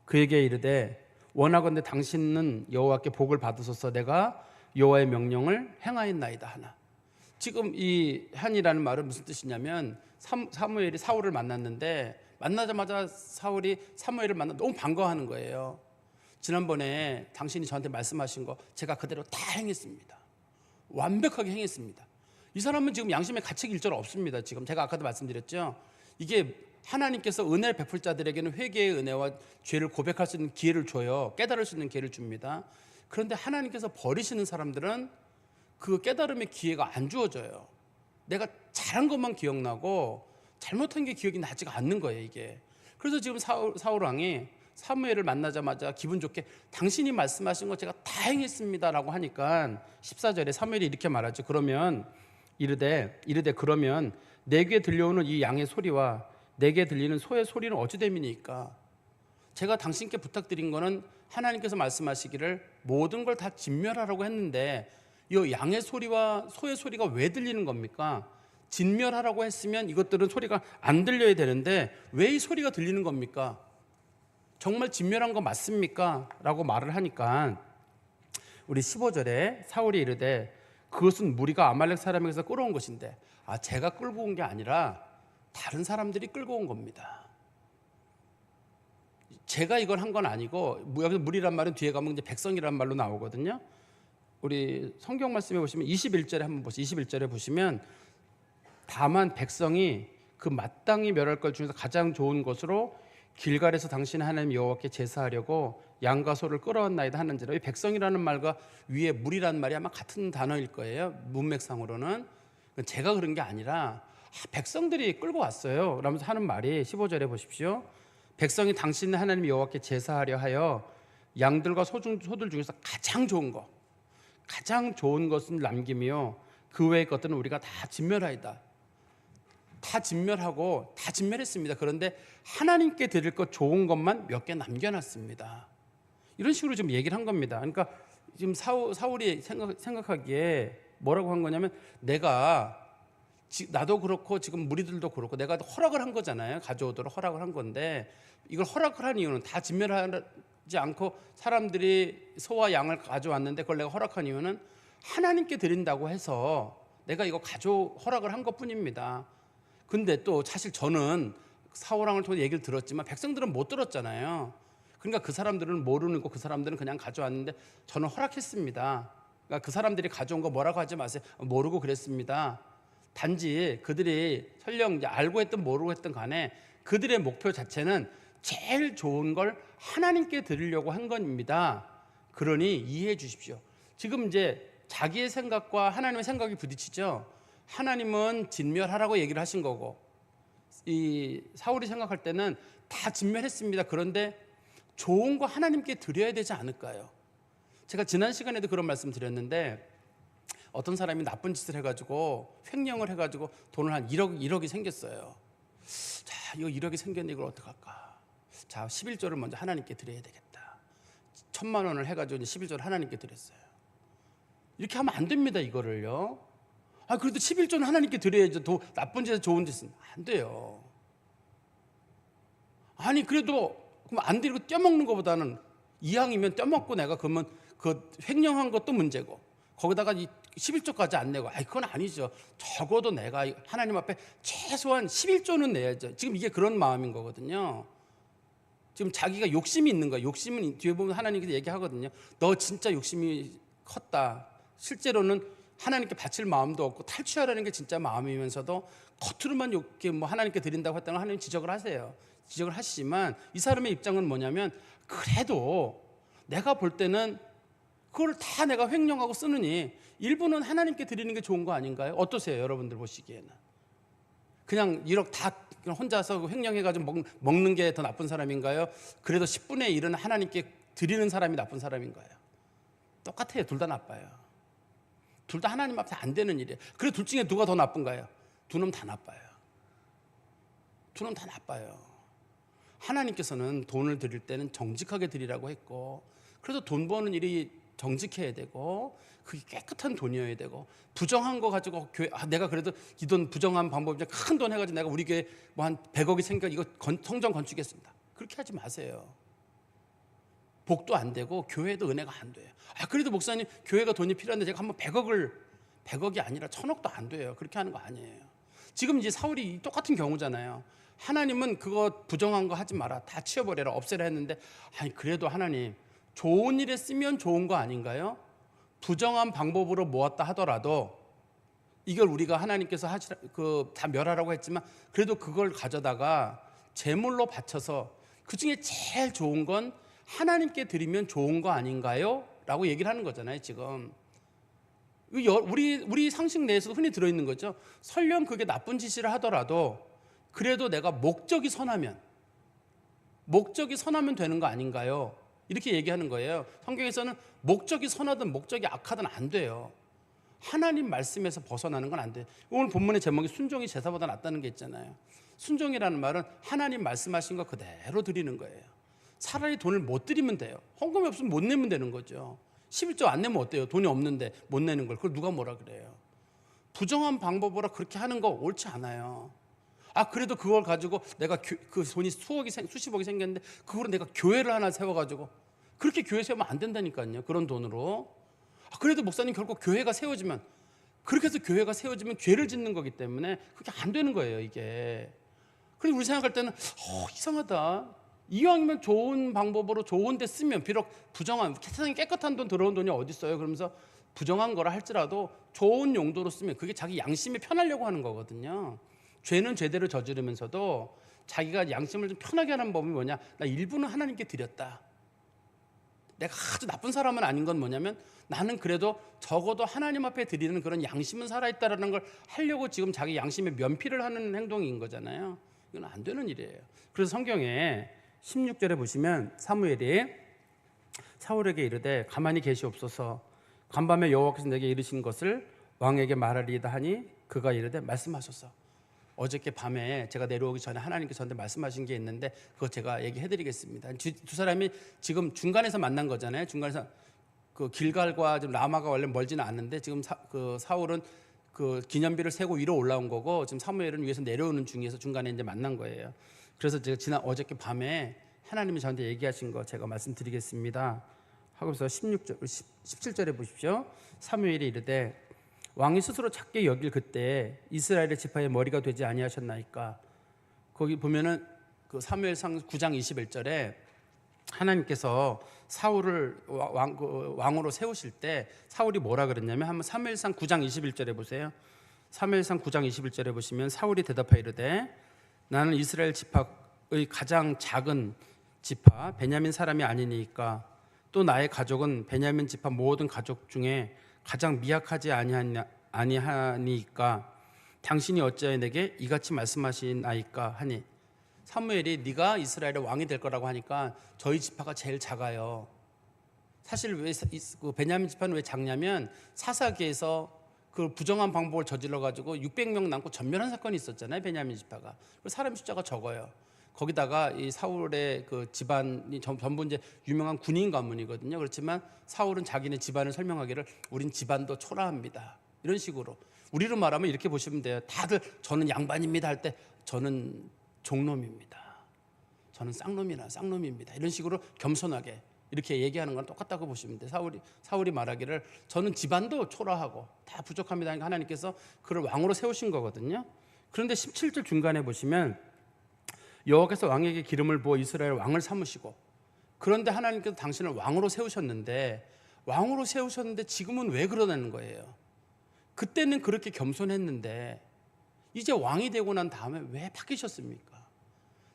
그에게 이르되 원하건대 당신은 여호와께 복을 받으소서, 내가 여호와의 명령을 행하였나이다 하나. 지금 이 한이라는 말은 무슨 뜻이냐면 사무엘이 사울을 만났는데 만나자마자 사울이 사무엘을 만나 너무 반가워하는 거예요. 지난번에 당신이 저한테 말씀하신 거 제가 그대로 다 행했습니다. 완벽하게 행했습니다. 이 사람은 지금 양심의 가책이 일절 없습니다. 지금 제가 아까도 말씀드렸죠. 이게 하나님께서 은혜를 베풀 자들에게는 회개의 은혜와 죄를 고백할 수 있는 기회를 줘요. 깨달을 수 있는 기회를 줍니다. 그런데 하나님께서 버리시는 사람들은 그 깨달음의 기회가 안 주어져요. 내가 잘한 것만 기억나고 잘못한 게 기억이 나지가 않는 거예요, 이게. 그래서 지금 사울 왕이 사무엘을 만나자마자 기분 좋게 당신이 말씀하신 거 제가 다 행했습니다라고 하니까 14절에 사무엘이 이렇게 말하죠. 그러면 이르되 그러면 내게 들려오는 이 양의 소리와 내게 들리는 소의 소리는 어찌 됨이니까? 제가 당신께 부탁드린 거는 하나님께서 말씀하시기를 모든 걸 다 진멸하라고 했는데 이 양의 소리와 소의 소리가 왜 들리는 겁니까? 진멸하라고 했으면 이것들은 소리가 안 들려야 되는데 왜 이 소리가 들리는 겁니까? 정말 진멸한 거 맞습니까? 라고 말을 하니까 우리 15절에 사울이 이르되 그것은 무리가 아말렉 사람에게서 끌어온 것인데 제가 끌고 온 게 아니라 다른 사람들이 끌고 온 겁니다. 제가 이걸 한 건 아니고, 여기서 무리란 말은 뒤에 가면 이제 백성이란 말로 나오거든요. 우리 성경 말씀에 보시면 21절에 한번 보시죠. 21절에 보시면 다만 백성이 그 마땅히 멸할 것 중에서 가장 좋은 것으로 길갈에서 당신의 하나님 여호와께 제사하려고 양과 소를 끌어왔나이다 하는지라. 이 백성이라는 말과 위에 무리라는 말이 아마 같은 단어일 거예요. 문맥상으로는. 제가 그런 게 아니라 백성들이 끌고 왔어요 라면서 하는 말이 15절에 보십시오. 백성이 당신의 하나님 여호와께 제사하려 하여 양들과 소들 중에서 가장 좋은 것은 남기며 그 외의 것들은 우리가 다 진멸하이다. 다 진멸하고 다 진멸했습니다. 그런데 하나님께 드릴 것 좋은 것만 몇 개 남겨놨습니다. 이런 식으로 좀 얘기를 한 겁니다. 그러니까 지금 사울이 생각하기에 뭐라고 한 거냐면 내가 나도 그렇고 지금 무리들도 그렇고 내가 허락을 한 거잖아요. 가져오도록 허락을 한 건데 이걸 허락을 한 이유는 다 진멸하지 않고 사람들이 소와 양을 가져왔는데 그걸 내가 허락한 이유는 하나님께 드린다고 해서 내가 이거 허락을 한 것뿐입니다. 근데 또 사실 저는 사울왕을 통해 얘기를 들었지만 백성들은 못 들었잖아요. 그러니까 그 사람들은 모르는 거, 그 사람들은 그냥 가져왔는데 저는 허락했습니다. 그러니까 그 사람들이 가져온 거 뭐라고 하지 마세요. 모르고 그랬습니다. 단지 그들이 설령 이제 알고 했든 모르고 했든 간에 그들의 목표 자체는 제일 좋은 걸 하나님께 드리려고 한 겁니다. 그러니 이해해 주십시오. 지금 이제 자기의 생각과 하나님의 생각이 부딪히죠. 하나님은 진멸하라고 얘기를 하신 거고 이 사울이 생각할 때는 다 진멸했습니다. 그런데 좋은 거 하나님께 드려야 되지 않을까요? 제가 지난 시간에도 그런 말씀 드렸는데 어떤 사람이 나쁜 짓을 해가지고 횡령을 해가지고 돈을 한 1억이 생겼어요. 자, 이거 1억이 생겼는데 이걸 어떡할까? 자, 11조를 먼저 하나님께 드려야 되겠다. 1,000만 원을 해가지고 11조를 하나님께 드렸어요. 이렇게 하면 안 됩니다. 이거를요. 그래도 11조는 하나님께 드려야죠. 나쁜 짓에 좋은 짓은 안 돼요. 아니 그래도 그럼 안 드리고 떼먹는 것보다는 이왕이면 떼먹고 내가 그러면 그 횡령한 것도 문제고 거기다가 이 11조까지 안 내고 그건 아니죠. 적어도 내가 하나님 앞에 최소한 11조는 내야죠. 지금 이게 그런 마음인 거거든요. 지금 자기가 욕심이 있는 거야. 욕심은 뒤에 보면 하나님께서 얘기하거든요. 너 진짜 욕심이 컸다. 실제로는 하나님께 바칠 마음도 없고 탈취하라는 게 진짜 마음이면서도 겉으로만 이렇게 뭐 하나님께 드린다고 했다는 하나님 지적을 하세요. 지적을 하시지만 이 사람의 입장은 뭐냐면 그래도 내가 볼 때는 그걸 다 내가 횡령하고 쓰느니 일부는 하나님께 드리는 게 좋은 거 아닌가요? 어떠세요? 여러분들 보시기에는 그냥 1억 다 혼자서 횡령해가지고 먹는 게 더 나쁜 사람인가요? 그래도 10분의 1은 하나님께 드리는 사람이 나쁜 사람인가요? 똑같아요. 둘 다 나빠요. 둘 다 하나님 앞에 안 되는 일이에요. 그래 둘 중에 누가 더 나쁜가요? 두 놈 다 나빠요. 두 놈 다 나빠요. 하나님께서는 돈을 드릴 때는 정직하게 드리라고 했고 그래도 돈 버는 일이 정직해야 되고 그게 깨끗한 돈이어야 되고 부정한 거 가지고 교회 내가 그래도 이 돈 부정한 방법이 큰 돈 해가지고 내가 우리 교회 뭐 한 100억이 생겨 이거 성전 건축했습니다. 그렇게 하지 마세요. 복도 안 되고 교회도 은혜가 안 돼요. 그래도 목사님 교회가 돈이 필요한데 제가 한번 100억이 아니라 1000억도 안 돼요. 그렇게 하는 거 아니에요. 지금 이제 사울이 똑같은 경우잖아요. 하나님은 그거 부정한 거 하지 마라. 다 치워버려라. 없애라 했는데 그래도 하나님 좋은 일에 쓰면 좋은 거 아닌가요? 부정한 방법으로 모았다 하더라도 이걸 우리가 하나님께서 다 멸하라고 했지만 그래도 그걸 가져다가 제물로 바쳐서 그중에 제일 좋은 건 하나님께 드리면 좋은 거 아닌가요? 라고 얘기를 하는 거잖아요. 지금 우리 상식 내에서도 흔히 들어있는 거죠. 설령 그게 나쁜 짓이라 하더라도 그래도 내가 목적이 선하면 되는 거 아닌가요? 이렇게 얘기하는 거예요. 성경에서는 목적이 선하든 목적이 악하든 안 돼요. 하나님 말씀에서 벗어나는 건 안 돼요. 오늘 본문의 제목이 순종이 제사보다 낫다는 게 있잖아요. 순종이라는 말은 하나님 말씀하신 거 그대로 드리는 거예요. 차라리 돈을 못 드리면 돼요. 헌금이 없으면 못 내면 되는 거죠. 11조 안 내면 어때요? 돈이 없는데 못 내는 걸. 그걸 누가 뭐라 그래요? 부정한 방법으로 그렇게 하는 거 옳지 않아요. 그래도 그걸 가지고 내가 그 돈이 수십억이 생겼는데 그거로 내가 교회를 하나 세워가지고 그렇게 교회 세우면 안 된다니까요. 그런 돈으로. 그래도 목사님 결국 교회가 세워지면 그렇게 해서 교회가 세워지면 죄를 짓는 거기 때문에 그게 안 되는 거예요. 이게. 그래서 우리 생각할 때는 이상하다. 이왕이면 좋은 방법으로 좋은 데 쓰면 비록 부정한 세상에 깨끗한 돈 들어온 돈이 어디 있어요. 그러면서 부정한 거라 할지라도 좋은 용도로 쓰면 그게 자기 양심이 편하려고 하는 거거든요. 죄는 죄대로 저지르면서도 자기가 양심을 좀 편하게 하는 법이 뭐냐? 나 일부는 하나님께 드렸다. 내가 아주 나쁜 사람은 아닌 건 뭐냐면 나는 그래도 적어도 하나님 앞에 드리는 그런 양심은 살아있다라는 걸 하려고 지금 자기 양심에 면피를 하는 행동인 거잖아요. 이건 안 되는 일이에요. 그래서 성경에 16절에 보시면 사무엘이 사울에게 이르되 가만히 계시옵소서 간밤에 여호와께서 내게 이르신 것을 왕에게 말하리이다 하니 그가 이르되 말씀하소서. 어저께 밤에 제가 내려오기 전에 하나님께서 저한테 말씀하신 게 있는데 그거 제가 얘기해드리겠습니다. 두 사람이 지금 중간에서 만난 거잖아요. 중간에서 그 길갈과 지금 라마가 원래 멀지는 않는데 지금 사울은 그 기념비를 세고 위로 올라온 거고 지금 사무엘은 위에서 내려오는 중에서 중간에 이제 만난 거예요. 그래서 제가 어저께 밤에 하나님이 저한테 얘기하신 거 제가 말씀드리겠습니다. 하고서 17절에 보십시오. 사무엘이 이르되 왕이 스스로 작게 여길 그때 이스라엘의 지파의 머리가 되지 아니하셨나이까. 거기 보면은 그 사무엘상 9장 21절에 하나님께서 사울을 왕으로 세우실 때 사울이 뭐라 그랬냐면 한번 사무엘상 9장 21절에 보세요. 사무엘상 9장 21절에 보시면 사울이 대답하여 이르되 나는 이스라엘 지파의 가장 작은 지파 베냐민 사람이 아니니까 또 나의 가족은 베냐민 지파 모든 가족 중에 가장 미약하지 아니하니까 당신이 어찌하여 내게 이같이 말씀하시나이까 하니. 사무엘이 네가 이스라엘의 왕이 될 거라고 하니까 저희 지파가 제일 작아요. 사실 왜 그 베냐민 지파는 왜 작냐면 사사기에서 그 부정한 방법을 저질러 가지고 600명 남고 전멸한 사건이 있었잖아요. 베냐민 지파가. 사람 숫자가 적어요. 거기다가 이 사울의 그 집안이 전부 이제 유명한 군인 가문이거든요. 그렇지만 사울은 자기네 집안을 설명하기를 우린 집안도 초라합니다. 이런 식으로. 우리로 말하면 이렇게 보시면 돼요. 다들 저는 양반입니다 할 때 저는 종놈입니다. 저는 쌍놈입니다. 이런 식으로 겸손하게 이렇게 얘기하는 건 똑같다고 보시면 돼요. 사울이 말하기를 저는 집안도 초라하고 다 부족합니다. 하니까 하나님께서 그를 왕으로 세우신 거거든요. 그런데 17절 중간에 보시면 여호와께서 왕에게 기름을 부어 이스라엘 왕을 삼으시고 그런데 하나님께서 당신을 왕으로 세우셨는데 지금은 왜 그러는 거예요? 그때는 그렇게 겸손했는데 이제 왕이 되고 난 다음에 왜 바뀌셨습니까?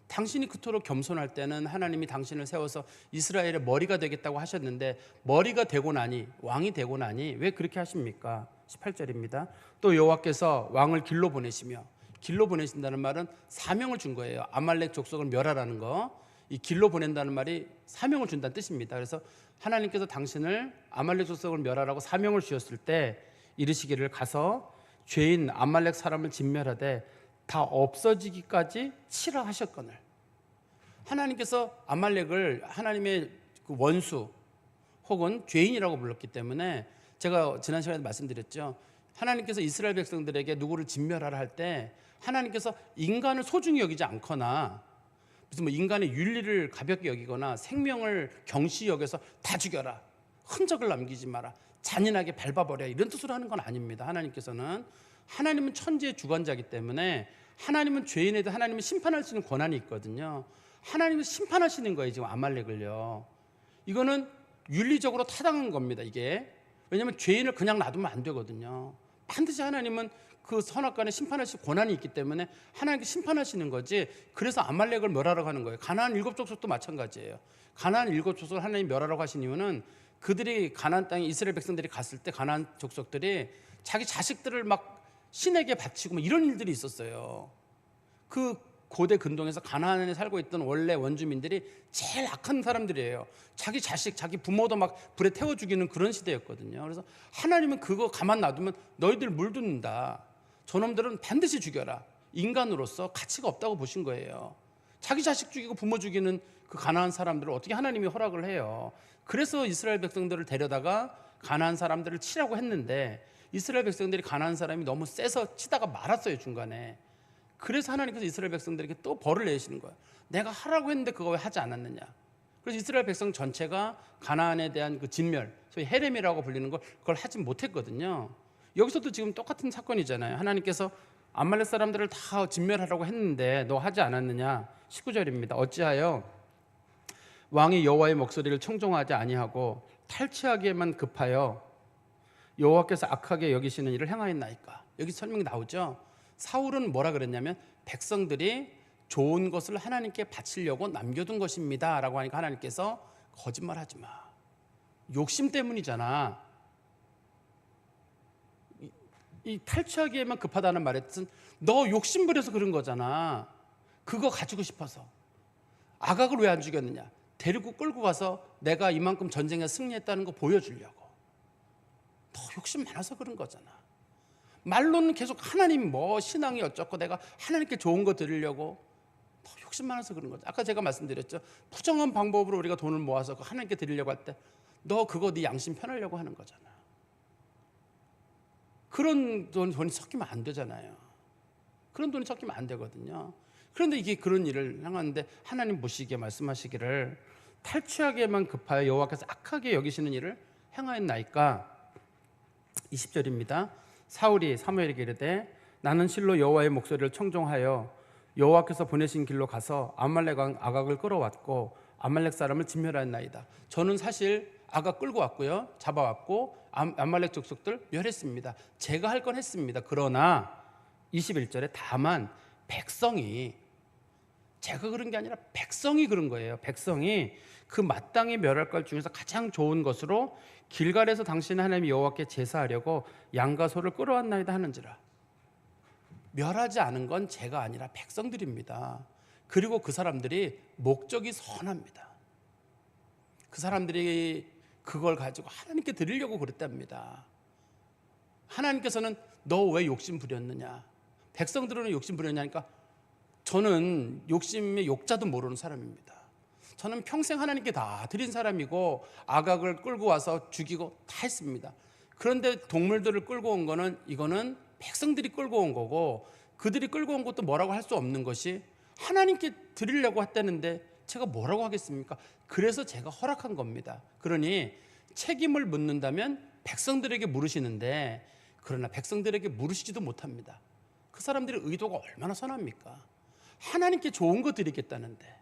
당신이 그토록 겸손할 때는 하나님이 당신을 세워서 이스라엘의 머리가 되겠다고 하셨는데 머리가 되고 나니 왕이 되고 나니 왜 그렇게 하십니까? 18절입니다. 또 여호와께서 왕을 길로 보내시며 길로 보내신다는 말은 사명을 준 거예요. 아말렉 족속을 멸하라는 거. 이 길로 보낸다는 말이 사명을 준다는 뜻입니다. 그래서 하나님께서 당신을 아말렉 족속을 멸하라고 사명을 주셨을 때 이르시기를 가서 죄인 아말렉 사람을 진멸하되 다 없어지기까지 치라 하셨거늘. 하나님께서 아말렉을 하나님의 그 원수 혹은 죄인이라고 불렀기 때문에 제가 지난 시간에 말씀드렸죠. 하나님께서 이스라엘 백성들에게 누구를 진멸하라 할 때 하나님께서 인간을 소중히 여기지 않거나 무슨 뭐 인간의 윤리를 가볍게 여기거나 생명을 경시 여겨서 다 죽여라, 흔적을 남기지 마라, 잔인하게 밟아버려 이런 뜻으로 하는 건 아닙니다. 하나님은 천지의 주관자이기 때문에 하나님은 죄인에 대해 하나님은 심판할 수 있는 권한이 있거든요. 하나님은 심판하시는 거예요. 지금 아말렉을요. 이거는 윤리적으로 타당한 겁니다. 이게 왜냐하면 죄인을 그냥 놔두면 안 되거든요. 반드시 하나님은 그 선악간에 심판하실 권한이 있기 때문에 하나님께 심판하시는 거지. 그래서 아말렉을 멸하라고 하는 거예요. 가나안 7족속도 마찬가지예요. 가나안 7족속을 하나님 멸하라고 하신 이유는 그들이 가나안 땅에 이스라엘 백성들이 갔을 때 가나안 족속들이 자기 자식들을 막 신에게 바치고 이런 일들이 있었어요. 그 고대 근동에서 가나안에 살고 있던 원래 원주민들이 제일 악한 사람들이에요. 자기 자식, 자기 부모도 막 불에 태워 죽이는 그런 시대였거든요. 그래서 하나님은 그거 가만 놔두면 너희들 물듣는다. 저놈들은 반드시 죽여라. 인간으로서 가치가 없다고 보신 거예요. 자기 자식 죽이고 부모 죽이는 그 가나안 사람들을 어떻게 하나님이 허락을 해요? 그래서 이스라엘 백성들을 데려다가 가나안 사람들을 치라고 했는데 이스라엘 백성들이 가나안 사람이 너무 세서 치다가 말았어요, 중간에. 그래서 하나님께서 이스라엘 백성들에게 또 벌을 내시는 거예요. 내가 하라고 했는데 그거 왜 하지 않았느냐. 그래서 이스라엘 백성 전체가 가나안에 대한 그 진멸, 소위 헤렘이라고 불리는 걸 그걸 하지 못했거든요. 여기서도 지금 똑같은 사건이잖아요. 하나님께서 아말렉 사람들을 다 진멸하라고 했는데 너 하지 않았느냐. 19절입니다. 어찌하여 왕이 여호와의 목소리를 청종하지 아니하고 탈취하기에만 급하여 여호와께서 악하게 여기시는 일을 행하였나이까. 여기 설명이 나오죠. 사울은 뭐라 그랬냐면 백성들이 좋은 것을 하나님께 바치려고 남겨둔 것입니다 라고 하니까 하나님께서 거짓말하지 마. 욕심 때문이잖아. 이 탈취하기에만 급하다는 말의 뜻은 너 욕심 부려서 그런 거잖아. 그거 가지고 싶어서. 아각을 왜 안 죽였느냐. 데리고 끌고 가서 내가 이만큼 전쟁에 승리했다는 거 보여주려고. 더 욕심 많아서 그런 거잖아. 말로는 계속 하나님 뭐 신앙이 어쩌고 내가 하나님께 좋은 거 드리려고 더 욕심 많아서 그런 거죠. 아까 제가 말씀드렸죠. 부정한 방법으로 우리가 돈을 모아서 하나님께 드리려고 할 때 너 그거 네 양심 편하려고 하는 거잖아. 그런 돈이 섞이면 안 되잖아요. 그런 돈이 섞이면 안 되거든요. 그런데 이게 그런 일을 행하는데 하나님 보시기에 말씀하시기를 탈취하게만 급하여 여호와께서 악하게 여기시는 일을 행하였나이까. 20절입니다. 사울이 사무엘에게 이르되 나는 실로 여호와의 목소리를 청종하여 여호와께서 보내신 길로 가서 아말렉 왕 아각을 끌어왔고 아말렉 사람을 진멸하였나이다. 저는 사실 아각 끌고 왔고요, 잡아왔고 아말렉 족속들 멸했습니다. 제가 할 건 했습니다. 그러나 21절에 다만 백성이, 제가 그런 게 아니라 백성이 그런 거예요. 백성이 그 마땅히 멸할 것 중에서 가장 좋은 것으로 길갈에서 당신 하나님 여호와께 제사하려고 양과 소를 끌어왔나이다 하는지라. 멸하지 않은 건 제가 아니라 백성들입니다. 그리고 그 사람들이 목적이 선합니다. 그 사람들이 그걸 가지고 하나님께 드리려고 그랬답니다. 하나님께서는 너 왜 욕심 부렸느냐, 백성들은 욕심 부렸냐니까 저는 욕심의 욕자도 모르는 사람입니다. 저는 평생 하나님께 다 드린 사람이고 아각을 끌고 와서 죽이고 다 했습니다. 그런데 동물들을 끌고 온 거는, 이거는 백성들이 끌고 온 거고, 그들이 끌고 온 것도 뭐라고 할 수 없는 것이 하나님께 드리려고 했다는데 제가 뭐라고 하겠습니까? 그래서 제가 허락한 겁니다. 그러니 책임을 묻는다면 백성들에게 물으시는데, 그러나 백성들에게 물으시지도 못합니다. 그 사람들의 의도가 얼마나 선합니까? 하나님께 좋은 거 드리겠다는데,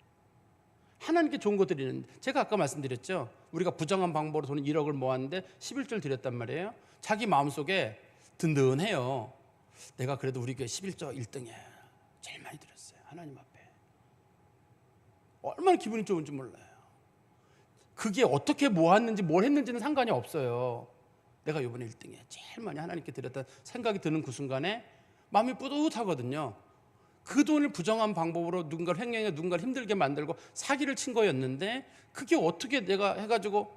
하나님께 좋은 거 드리는데, 제가 아까 말씀드렸죠, 우리가 부정한 방법으로 돈 1억을 모았는데 11절 드렸단 말이에요. 자기 마음속에 든든해요. 내가 그래도 우리 교회 11조 1등이야, 제일 많이 드렸어요, 하나님 앞에. 얼마나 기분이 좋은지 몰라요. 그게 어떻게 모았는지 뭘 했는지는 상관이 없어요. 내가 이번에 1등이야, 제일 많이 하나님께 드렸다는 생각이 드는 그 순간에 마음이 뿌듯하거든요. 그 돈을 부정한 방법으로 누군가를 횡령해 누군가를 힘들게 만들고 사기를 친 거였는데, 그게 어떻게 내가 해가지고,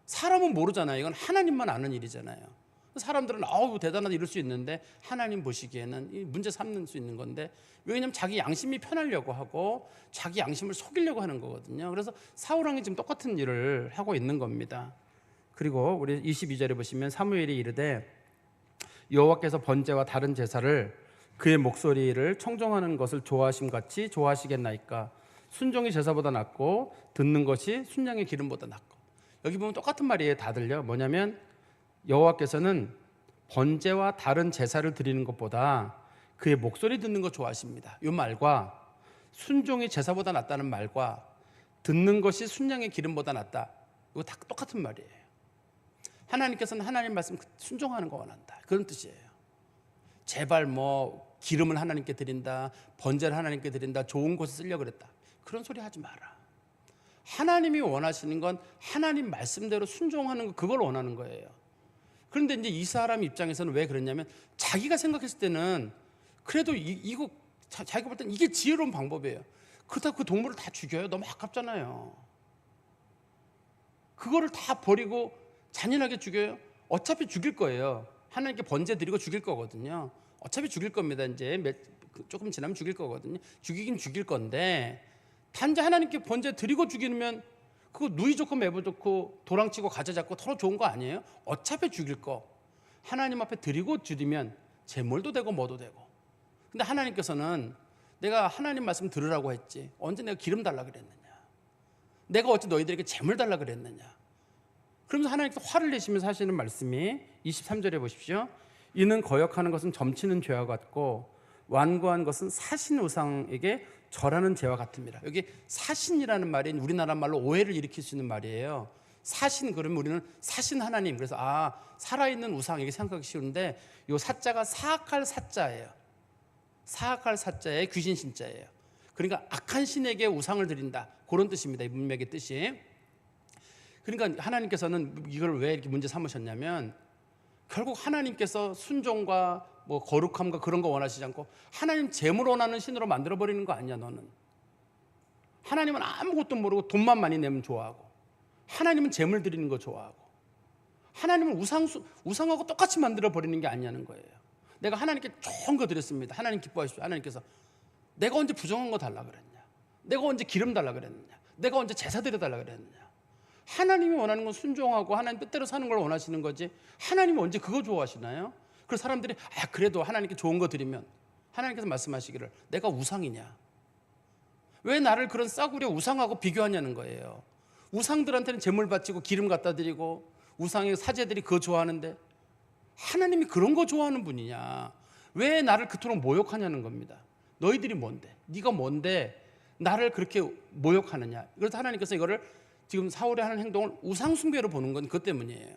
사람은 모르잖아요. 이건 하나님만 아는 일이잖아요. 사람들은 아우 대단하다 이럴 수 있는데, 하나님 보시기에는 문제 삼는 수 있는 건데, 왜냐하면 자기 양심이 편하려고 하고 자기 양심을 속이려고 하는 거거든요. 그래서 사울왕이 지금 똑같은 일을 하고 있는 겁니다. 그리고 우리 22절에 보시면 사무엘이 이르되 여호와께서 번제와 다른 제사를 그의 목소리를 청종하는 것을 좋아하심 같이 좋아하시겠나이까. 순종이 제사보다 낫고 듣는 것이 순양의 기름보다 낫고. 여기 보면 똑같은 말이에요. 다 들려. 뭐냐면 여호와께서는 번제와 다른 제사를 드리는 것보다 그의 목소리 듣는 것 좋아하십니다. 이 말과 순종이 제사보다 낫다는 말과 듣는 것이 순양의 기름보다 낫다, 이거 다 똑같은 말이에요. 하나님께서는 하나님 말씀 순종하는 거 원한다, 그런 뜻이에요. 제발 뭐 기름을 하나님께 드린다, 번제를 하나님께 드린다, 좋은 곳에 쓰려고 그랬다, 그런 소리 하지 마라. 하나님이 원하시는 건 하나님 말씀대로 순종하는 거, 그걸 원하는 거예요. 그런데 이제 이 사람 입장에서는 왜 그랬냐면, 자기가 생각했을 때는 그래도 이거 자기가 볼 때는 이게 지혜로운 방법이에요. 그렇다고 그 동물을 다 죽여요? 너무 아깝잖아요. 그거를 다 버리고 잔인하게 죽여요? 어차피 죽일 거예요. 하나님께 번제 드리고 죽일 거거든요. 어차피 죽일 겁니다. 이제 조금 지나면 죽일 거거든요. 죽이긴 죽일 건데, 단지 하나님께 번제 드리고 죽이면 그거 누이 좋고 매부 좋고 도랑치고 가재 잡고 서로 좋은 거 아니에요? 어차피 죽일 거 하나님 앞에 드리고 드리면 제물도 되고 뭐도 되고. 근데 하나님께서는 내가 하나님 말씀 들으라고 했지, 언제 내가 기름 달라 그랬느냐, 내가 어찌 너희들에게 제물 달라 그랬느냐. 그러면서 하나님께서 화를 내시면서 하시는 말씀이 23절에 보십시오. 이는 거역하는 것은 점치는 죄와 같고 완고한 것은 사신 우상에게 절하는 죄와 같습니다. 여기 사신이라는 말이 우리나라 말로 오해를 일으킬 수 있는 말이에요. 사신, 그러면 우리는 사신 하나님, 그래서 살아있는 우상 이렇게 생각하기 쉬운데, 이 사자가 사악할 사자예요. 사악할 사자에 귀신 신자예요. 그러니까 악한 신에게 우상을 드린다, 그런 뜻입니다. 이 문맥의 뜻이. 그러니까 하나님께서는 이걸 왜 이렇게 문제 삼으셨냐면, 결국 하나님께서 순종과 뭐 거룩함과 그런 거 원하시지 않고 하나님 재물 원하는 신으로 만들어버리는 거 아니야. 너는 하나님은 아무것도 모르고 돈만 많이 내면 좋아하고, 하나님은 재물 드리는 거 좋아하고, 하나님은 우상하고 똑같이 만들어버리는 게 아니냐는 거예요. 내가 하나님께 좋은 거 드렸습니다, 하나님 기뻐하십시오. 하나님께서 내가 언제 부정한 거 달라 그랬냐, 내가 언제 기름 달라 그랬느냐, 내가 언제 제사 드려 달라 그랬느냐. 하나님이 원하는 건 순종하고 하나님 뜻대로 사는 걸 원하시는 거지, 하나님이 언제 그거 좋아하시나요? 그 사람들이 그래도 하나님께 좋은 거 드리면 하나님께서 말씀하시기를 내가 우상이냐? 왜 나를 그런 싸구려 우상하고 비교하냐는 거예요. 우상들한테는 제물 바치고 기름 갖다 드리고 우상의 사제들이 그거 좋아하는데 하나님이 그런 거 좋아하는 분이냐? 왜 나를 그토록 모욕하냐는 겁니다. 너희들이 뭔데? 네가 뭔데 나를 그렇게 모욕하느냐? 그래서 하나님께서 이거를 지금 사울이 하는 행동을 우상 숭배로 보는 건 그것 때문이에요.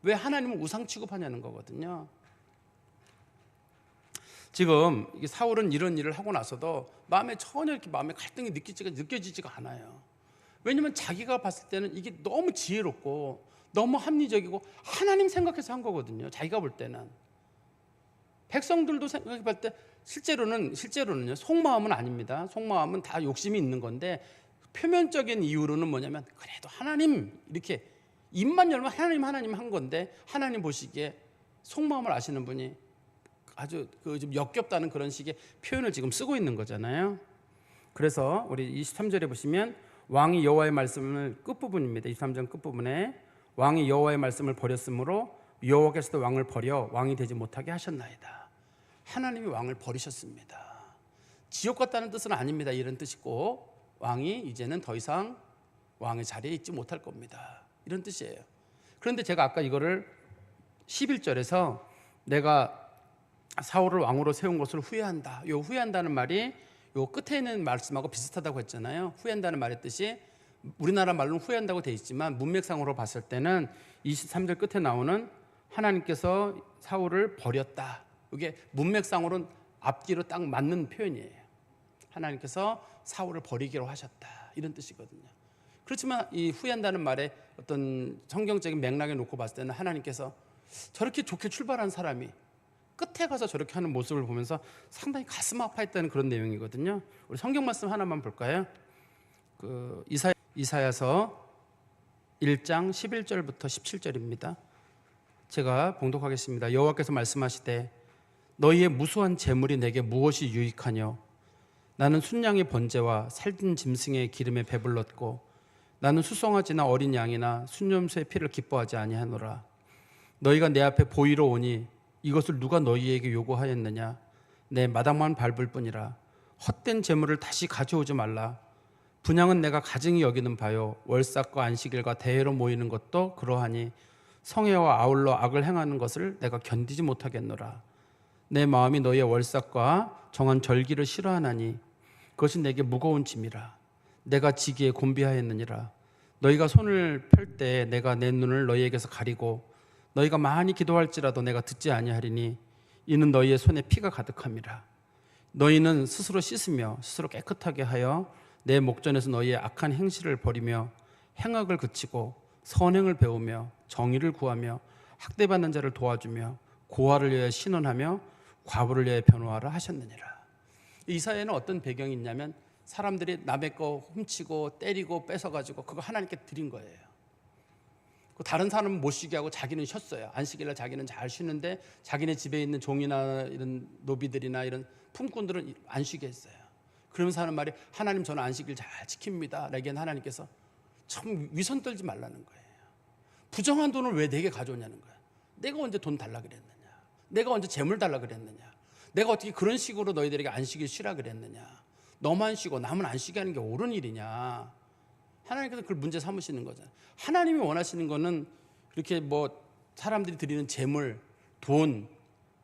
왜 하나님을 우상 취급하냐는 거거든요. 지금 사울은 이런 일을 하고 나서도 마음에 전혀 이렇게 마음에 갈등이 느껴지지가 않아요. 왜냐하면 자기가 봤을 때는 이게 너무 지혜롭고 너무 합리적이고 하나님 생각해서 한 거거든요. 자기가 볼 때는 백성들도 생각해 볼 때 실제로는요. 속마음은 아닙니다. 속마음은 다 욕심이 있는 건데 표면적인 이유로는 뭐냐면 그래도 하나님 이렇게 입만 열면 하나님 한 건데 하나님 보시기에 속마음을 아시는 분이 아주 좀 역겹다는 그런 식의 표현을 지금 쓰고 있는 거잖아요. 그래서 우리 23절에 보시면 왕이 여호와의 말씀을 끝부분입니다. 23절 끝부분에 왕이 여호와의 말씀을 버렸으므로 여호와께서도 왕을 버려 왕이 되지 못하게 하셨나이다. 하나님이 왕을 버리셨습니다. 지옥 같다는 뜻은 아닙니다. 이런 뜻이고 왕이 이제는 더 이상 왕의 자리에 있지 못할 겁니다. 이런 뜻이에요. 그런데 제가 아까 이거를 11절에서 내가 사울을 왕으로 세운 것을 후회한다. 요 후회한다는 말이 요 끝에 있는 말씀하고 비슷하다고 했잖아요. 후회한다는 말의 뜻이 우리나라 말로는 후회한다고 돼 있지만 문맥상으로 봤을 때는 23절 끝에 나오는 하나님께서 사울을 버렸다. 이게 문맥상으로는 앞뒤로 딱 맞는 표현이에요. 하나님께서 사울을 버리기로 하셨다. 이런 뜻이거든요. 그렇지만 이 후회한다는 말에 어떤 성경적인 맥락에 놓고 봤을 때는 하나님께서 저렇게 좋게 출발한 사람이 끝에 가서 저렇게 하는 모습을 보면서 상당히 가슴 아파했다는 그런 내용이거든요. 우리 성경 말씀 하나만 볼까요? 이사야서 1장 11절부터 17절입니다. 제가 봉독하겠습니다. 여호와께서 말씀하시되 너희의 무수한 재물이 내게 무엇이 유익하뇨? 나는 순양의 번제와 살찐 짐승의 기름에 배불렀고 나는 수송아지나 어린 양이나 순염소의 피를 기뻐하지 아니하노라. 너희가 내 앞에 보이러 오니 이것을 누가 너희에게 요구하였느냐? 내 마당만 밟을 뿐이라. 헛된 재물을 다시 가져오지 말라. 분향은 내가 가증히 여기는 바요. 월삭과 안식일과 대회로 모이는 것도 그러하니 성회와 아울러 악을 행하는 것을 내가 견디지 못하겠노라. 내 마음이 너희의 월삭과 정한 절기를 싫어하나니 그것이 내게 무거운 짐이라. 내가 지기에 곤비하였느니라. 너희가 손을 펼 때 내가 내 눈을 너희에게서 가리고 너희가 많이 기도할지라도 내가 듣지 아니하리니 이는 너희의 손에 피가 가득함이라. 너희는 스스로 씻으며 스스로 깨끗하게 하여 내 목전에서 너희의 악한 행실을 버리며 행악을 그치고 선행을 배우며 정의를 구하며 학대받는 자를 도와주며 고아를 위하여 신원하며 과부를 위하여 변호하라 하셨느니라. 이사야는 어떤 배경이 있냐면 사람들이 남의 거 훔치고 때리고 뺏어가지고 그거 하나님께 드린 거예요. 다른 사람은 못 쉬게 하고 자기는 쉬었어요. 안식일날 자기는 잘 쉬는데 자기네 집에 있는 종이나 이런 노비들이나 이런 품꾼들은 안 쉬게 했어요. 그러면서 하는 말이 하나님 저는 안식일 잘 지킵니다. 라기엔 하나님께서 참 위선 떨지 말라는 거예요. 부정한 돈을 왜 내게 가져오냐는 거예요. 내가 언제 돈 달라 그랬느냐? 내가 언제 재물 달라 그랬느냐? 내가 어떻게 그런 식으로 너희들에게 안식일 쉬라 그랬느냐? 너만 쉬고 남은 안 쉬게 하는 게 옳은 일이냐? 하나님께서 그걸 문제 삼으시는 거잖아요. 하나님이 원하시는 거는 그렇게 뭐 사람들이 드리는 재물, 돈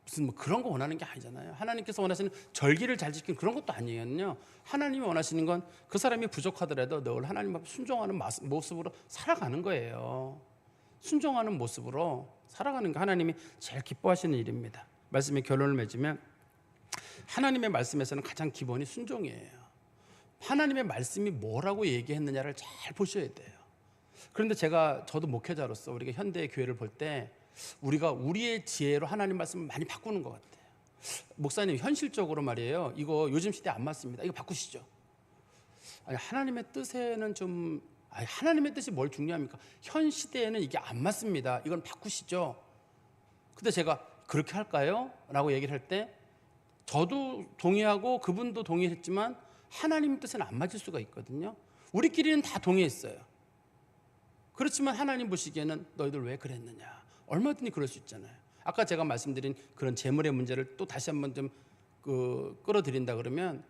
무슨 뭐 그런 거 원하는 게 아니잖아요. 하나님께서 원하시는 절기를 잘 지키는 그런 것도 아니에요. 하나님이 원하시는 건 그 사람이 부족하더라도 늘 하나님 앞에 순종하는 모습으로 살아가는 거예요. 순종하는 모습으로 살아가는 게 하나님이 제일 기뻐하시는 일입니다. 말씀의 결론을 맺으면 하나님의 말씀에서는 가장 기본이 순종이에요. 하나님의 말씀이 뭐라고 얘기했느냐를 잘 보셔야 돼요. 그런데 저도 목회자로서 우리가 현대의 교회를 볼 때 우리가 우리의 지혜로 하나님 말씀을 많이 바꾸는 것 같아요. 목사님 현실적으로 말이에요. 이거 요즘 시대에 안 맞습니다. 이거 바꾸시죠. 하나님의 뜻에는 좀 하나님의 뜻이 뭘 중요합니까? 현 시대에는 이게 안 맞습니다. 이건 바꾸시죠. 근데 제가 그렇게 할까요? 라고 얘기를 할 때 저도 동의하고 그분도 동의했지만 하나님 뜻에는 안 맞을 수가 있거든요. 우리끼리는 다 동의했어요. 그렇지만 하나님 보시기에는 너희들 왜 그랬느냐? 얼마든지 그럴 수 있잖아요. 아까 제가 말씀드린 그런 재물의 문제를 또 다시 한번 좀 끌어들인다 그러면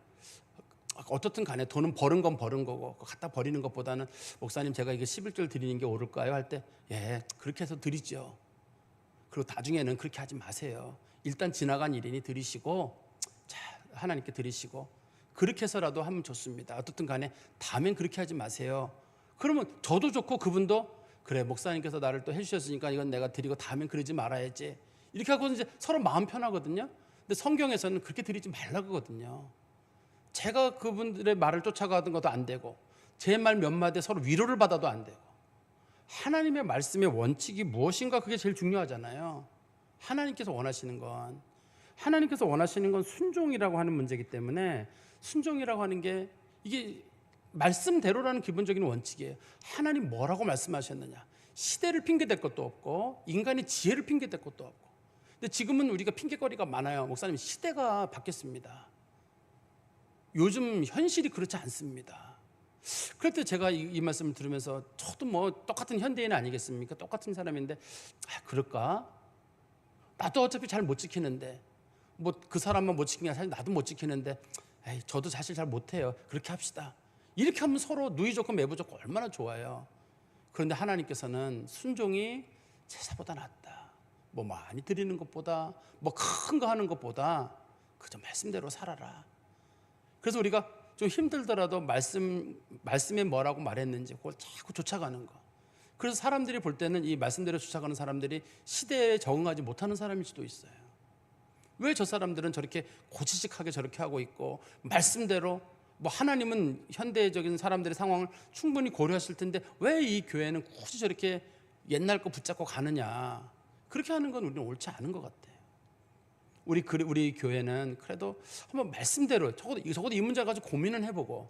어떻든 간에 돈은 버는 건 버는 거고 갖다 버리는 것보다는 목사님 제가 이게 11절 드리는 게 옳을까요? 할 때 예, 그렇게 해서 드리죠. 그리고 나중에는 그렇게 하지 마세요. 일단 지나간 일이니 드리시고 자, 하나님께 드리시고 그렇게 해서라도 하면 좋습니다. 어떻든 간에 다음엔 그렇게 하지 마세요. 그러면 저도 좋고 그분도 그래 목사님께서 나를 또 해주셨으니까 이건 내가 드리고 다음엔 그러지 말아야지. 이렇게 하고 이제 서로 마음 편하거든요. 근데 성경에서는 그렇게 드리지 말라고 하거든요. 제가 그분들의 말을 쫓아가던 것도 안 되고 제 말 몇 마디에 서로 위로를 받아도 안 되고 하나님의 말씀의 원칙이 무엇인가 그게 제일 중요하잖아요. 하나님께서 원하시는 건 순종이라고 하는 문제이기 때문에 순종이라고 하는 게 이게 말씀대로라는 기본적인 원칙이에요. 하나님 뭐라고 말씀하셨느냐. 시대를 핑계댈 것도 없고 인간의 지혜를 핑계댈 것도 없고. 근데 지금은 우리가 핑계거리가 많아요. 목사님 시대가 바뀌었습니다. 요즘 현실이 그렇지 않습니다. 그럴 때 제가 이 말씀을 들으면서 저도 뭐 똑같은 현대인 아니겠습니까? 똑같은 사람인데 그럴까? 나도 어차피 잘 못 지키는데 뭐 그 사람만 못 지키는 게 사실 나도 못 지키는데 에이, 저도 사실 잘 못해요. 그렇게 합시다. 이렇게 하면 서로 누이 좋고 매부 좋고 얼마나 좋아요. 그런데 하나님께서는 순종이 제사보다 낫다. 뭐 많이 드리는 것보다 뭐 큰 거 하는 것보다 그저 말씀대로 살아라. 그래서 우리가 좀 힘들더라도 말씀에 뭐라고 말했는지 그걸 자꾸 쫓아가는 거. 그래서 사람들이 볼 때는 이 말씀대로 쫓아가는 사람들이 시대에 적응하지 못하는 사람일 수도 있어요. 왜 저 사람들은 저렇게 고지식하게 저렇게 하고 있고 말씀대로 뭐 하나님은 현대적인 사람들의 상황을 충분히 고려하실 텐데 왜 이 교회는 굳이 저렇게 옛날 거 붙잡고 가느냐. 그렇게 하는 건 우리는 옳지 않은 것 같아요. 우리 교회는 그래도 한번 말씀대로 적어도 이 문제 가지고 고민을 해보고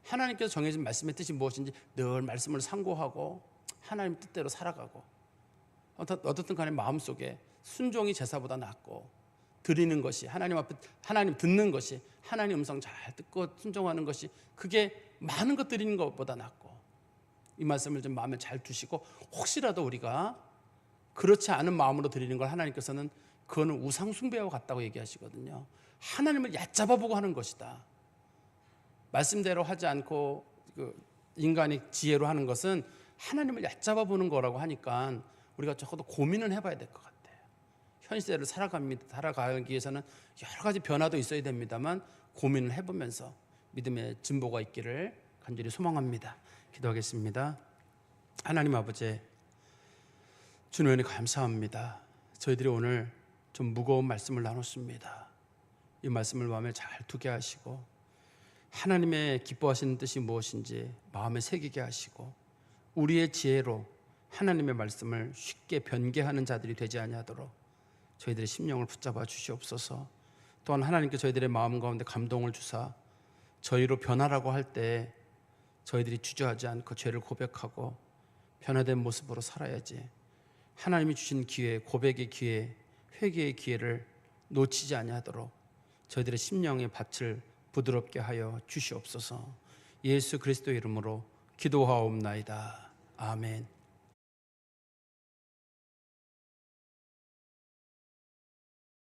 하나님께서 정해진 말씀의 뜻이 무엇인지 늘 말씀을 상고하고 하나님 뜻대로 살아가고 어떻든 간에 마음속에 순종이 제사보다 낫고 드리는 것이 하나님 앞에 하나님 듣는 것이 하나님 음성 잘 듣고 순종하는 것이 그게 많은 것 드리는 것보다 낫고 이 말씀을 좀 마음에 잘 두시고 혹시라도 우리가 그렇지 않은 마음으로 드리는 걸 하나님께서는 그거는 우상 숭배와 같다고 얘기하시거든요. 하나님을 얕잡아보고 하는 것이다. 말씀대로 하지 않고 인간의 지혜로 하는 것은 하나님을 얕잡아보는 거라고 하니까 우리가 적어도 고민은 해봐야 될 것 같아요. 현 시대를 살아가기 위해서는 여러 가지 변화도 있어야 됩니다만 고민을 해보면서 믿음의 진보가 있기를 간절히 소망합니다. 기도하겠습니다. 하나님 아버지, 주님 은혜 감사합니다. 저희들이 오늘 좀 무거운 말씀을 나눴습니다. 이 말씀을 마음에 잘 두게 하시고 하나님의 기뻐하시는 뜻이 무엇인지 마음에 새기게 하시고 우리의 지혜로 하나님의 말씀을 쉽게 변개하는 자들이 되지 아니하도록 저희들의 심령을 붙잡아 주시옵소서. 또한 하나님께 저희들의 마음 가운데 감동을 주사 저희로 변화라고 할 때 저희들이 주저하지 않고 죄를 고백하고 변화된 모습으로 살아야지 하나님이 주신 기회, 고백의 기회, 회개의 기회를 놓치지 아니하도록 저희들의 심령의 밭을 부드럽게 하여 주시옵소서. 예수 그리스도의 이름으로 기도하옵나이다. 아멘.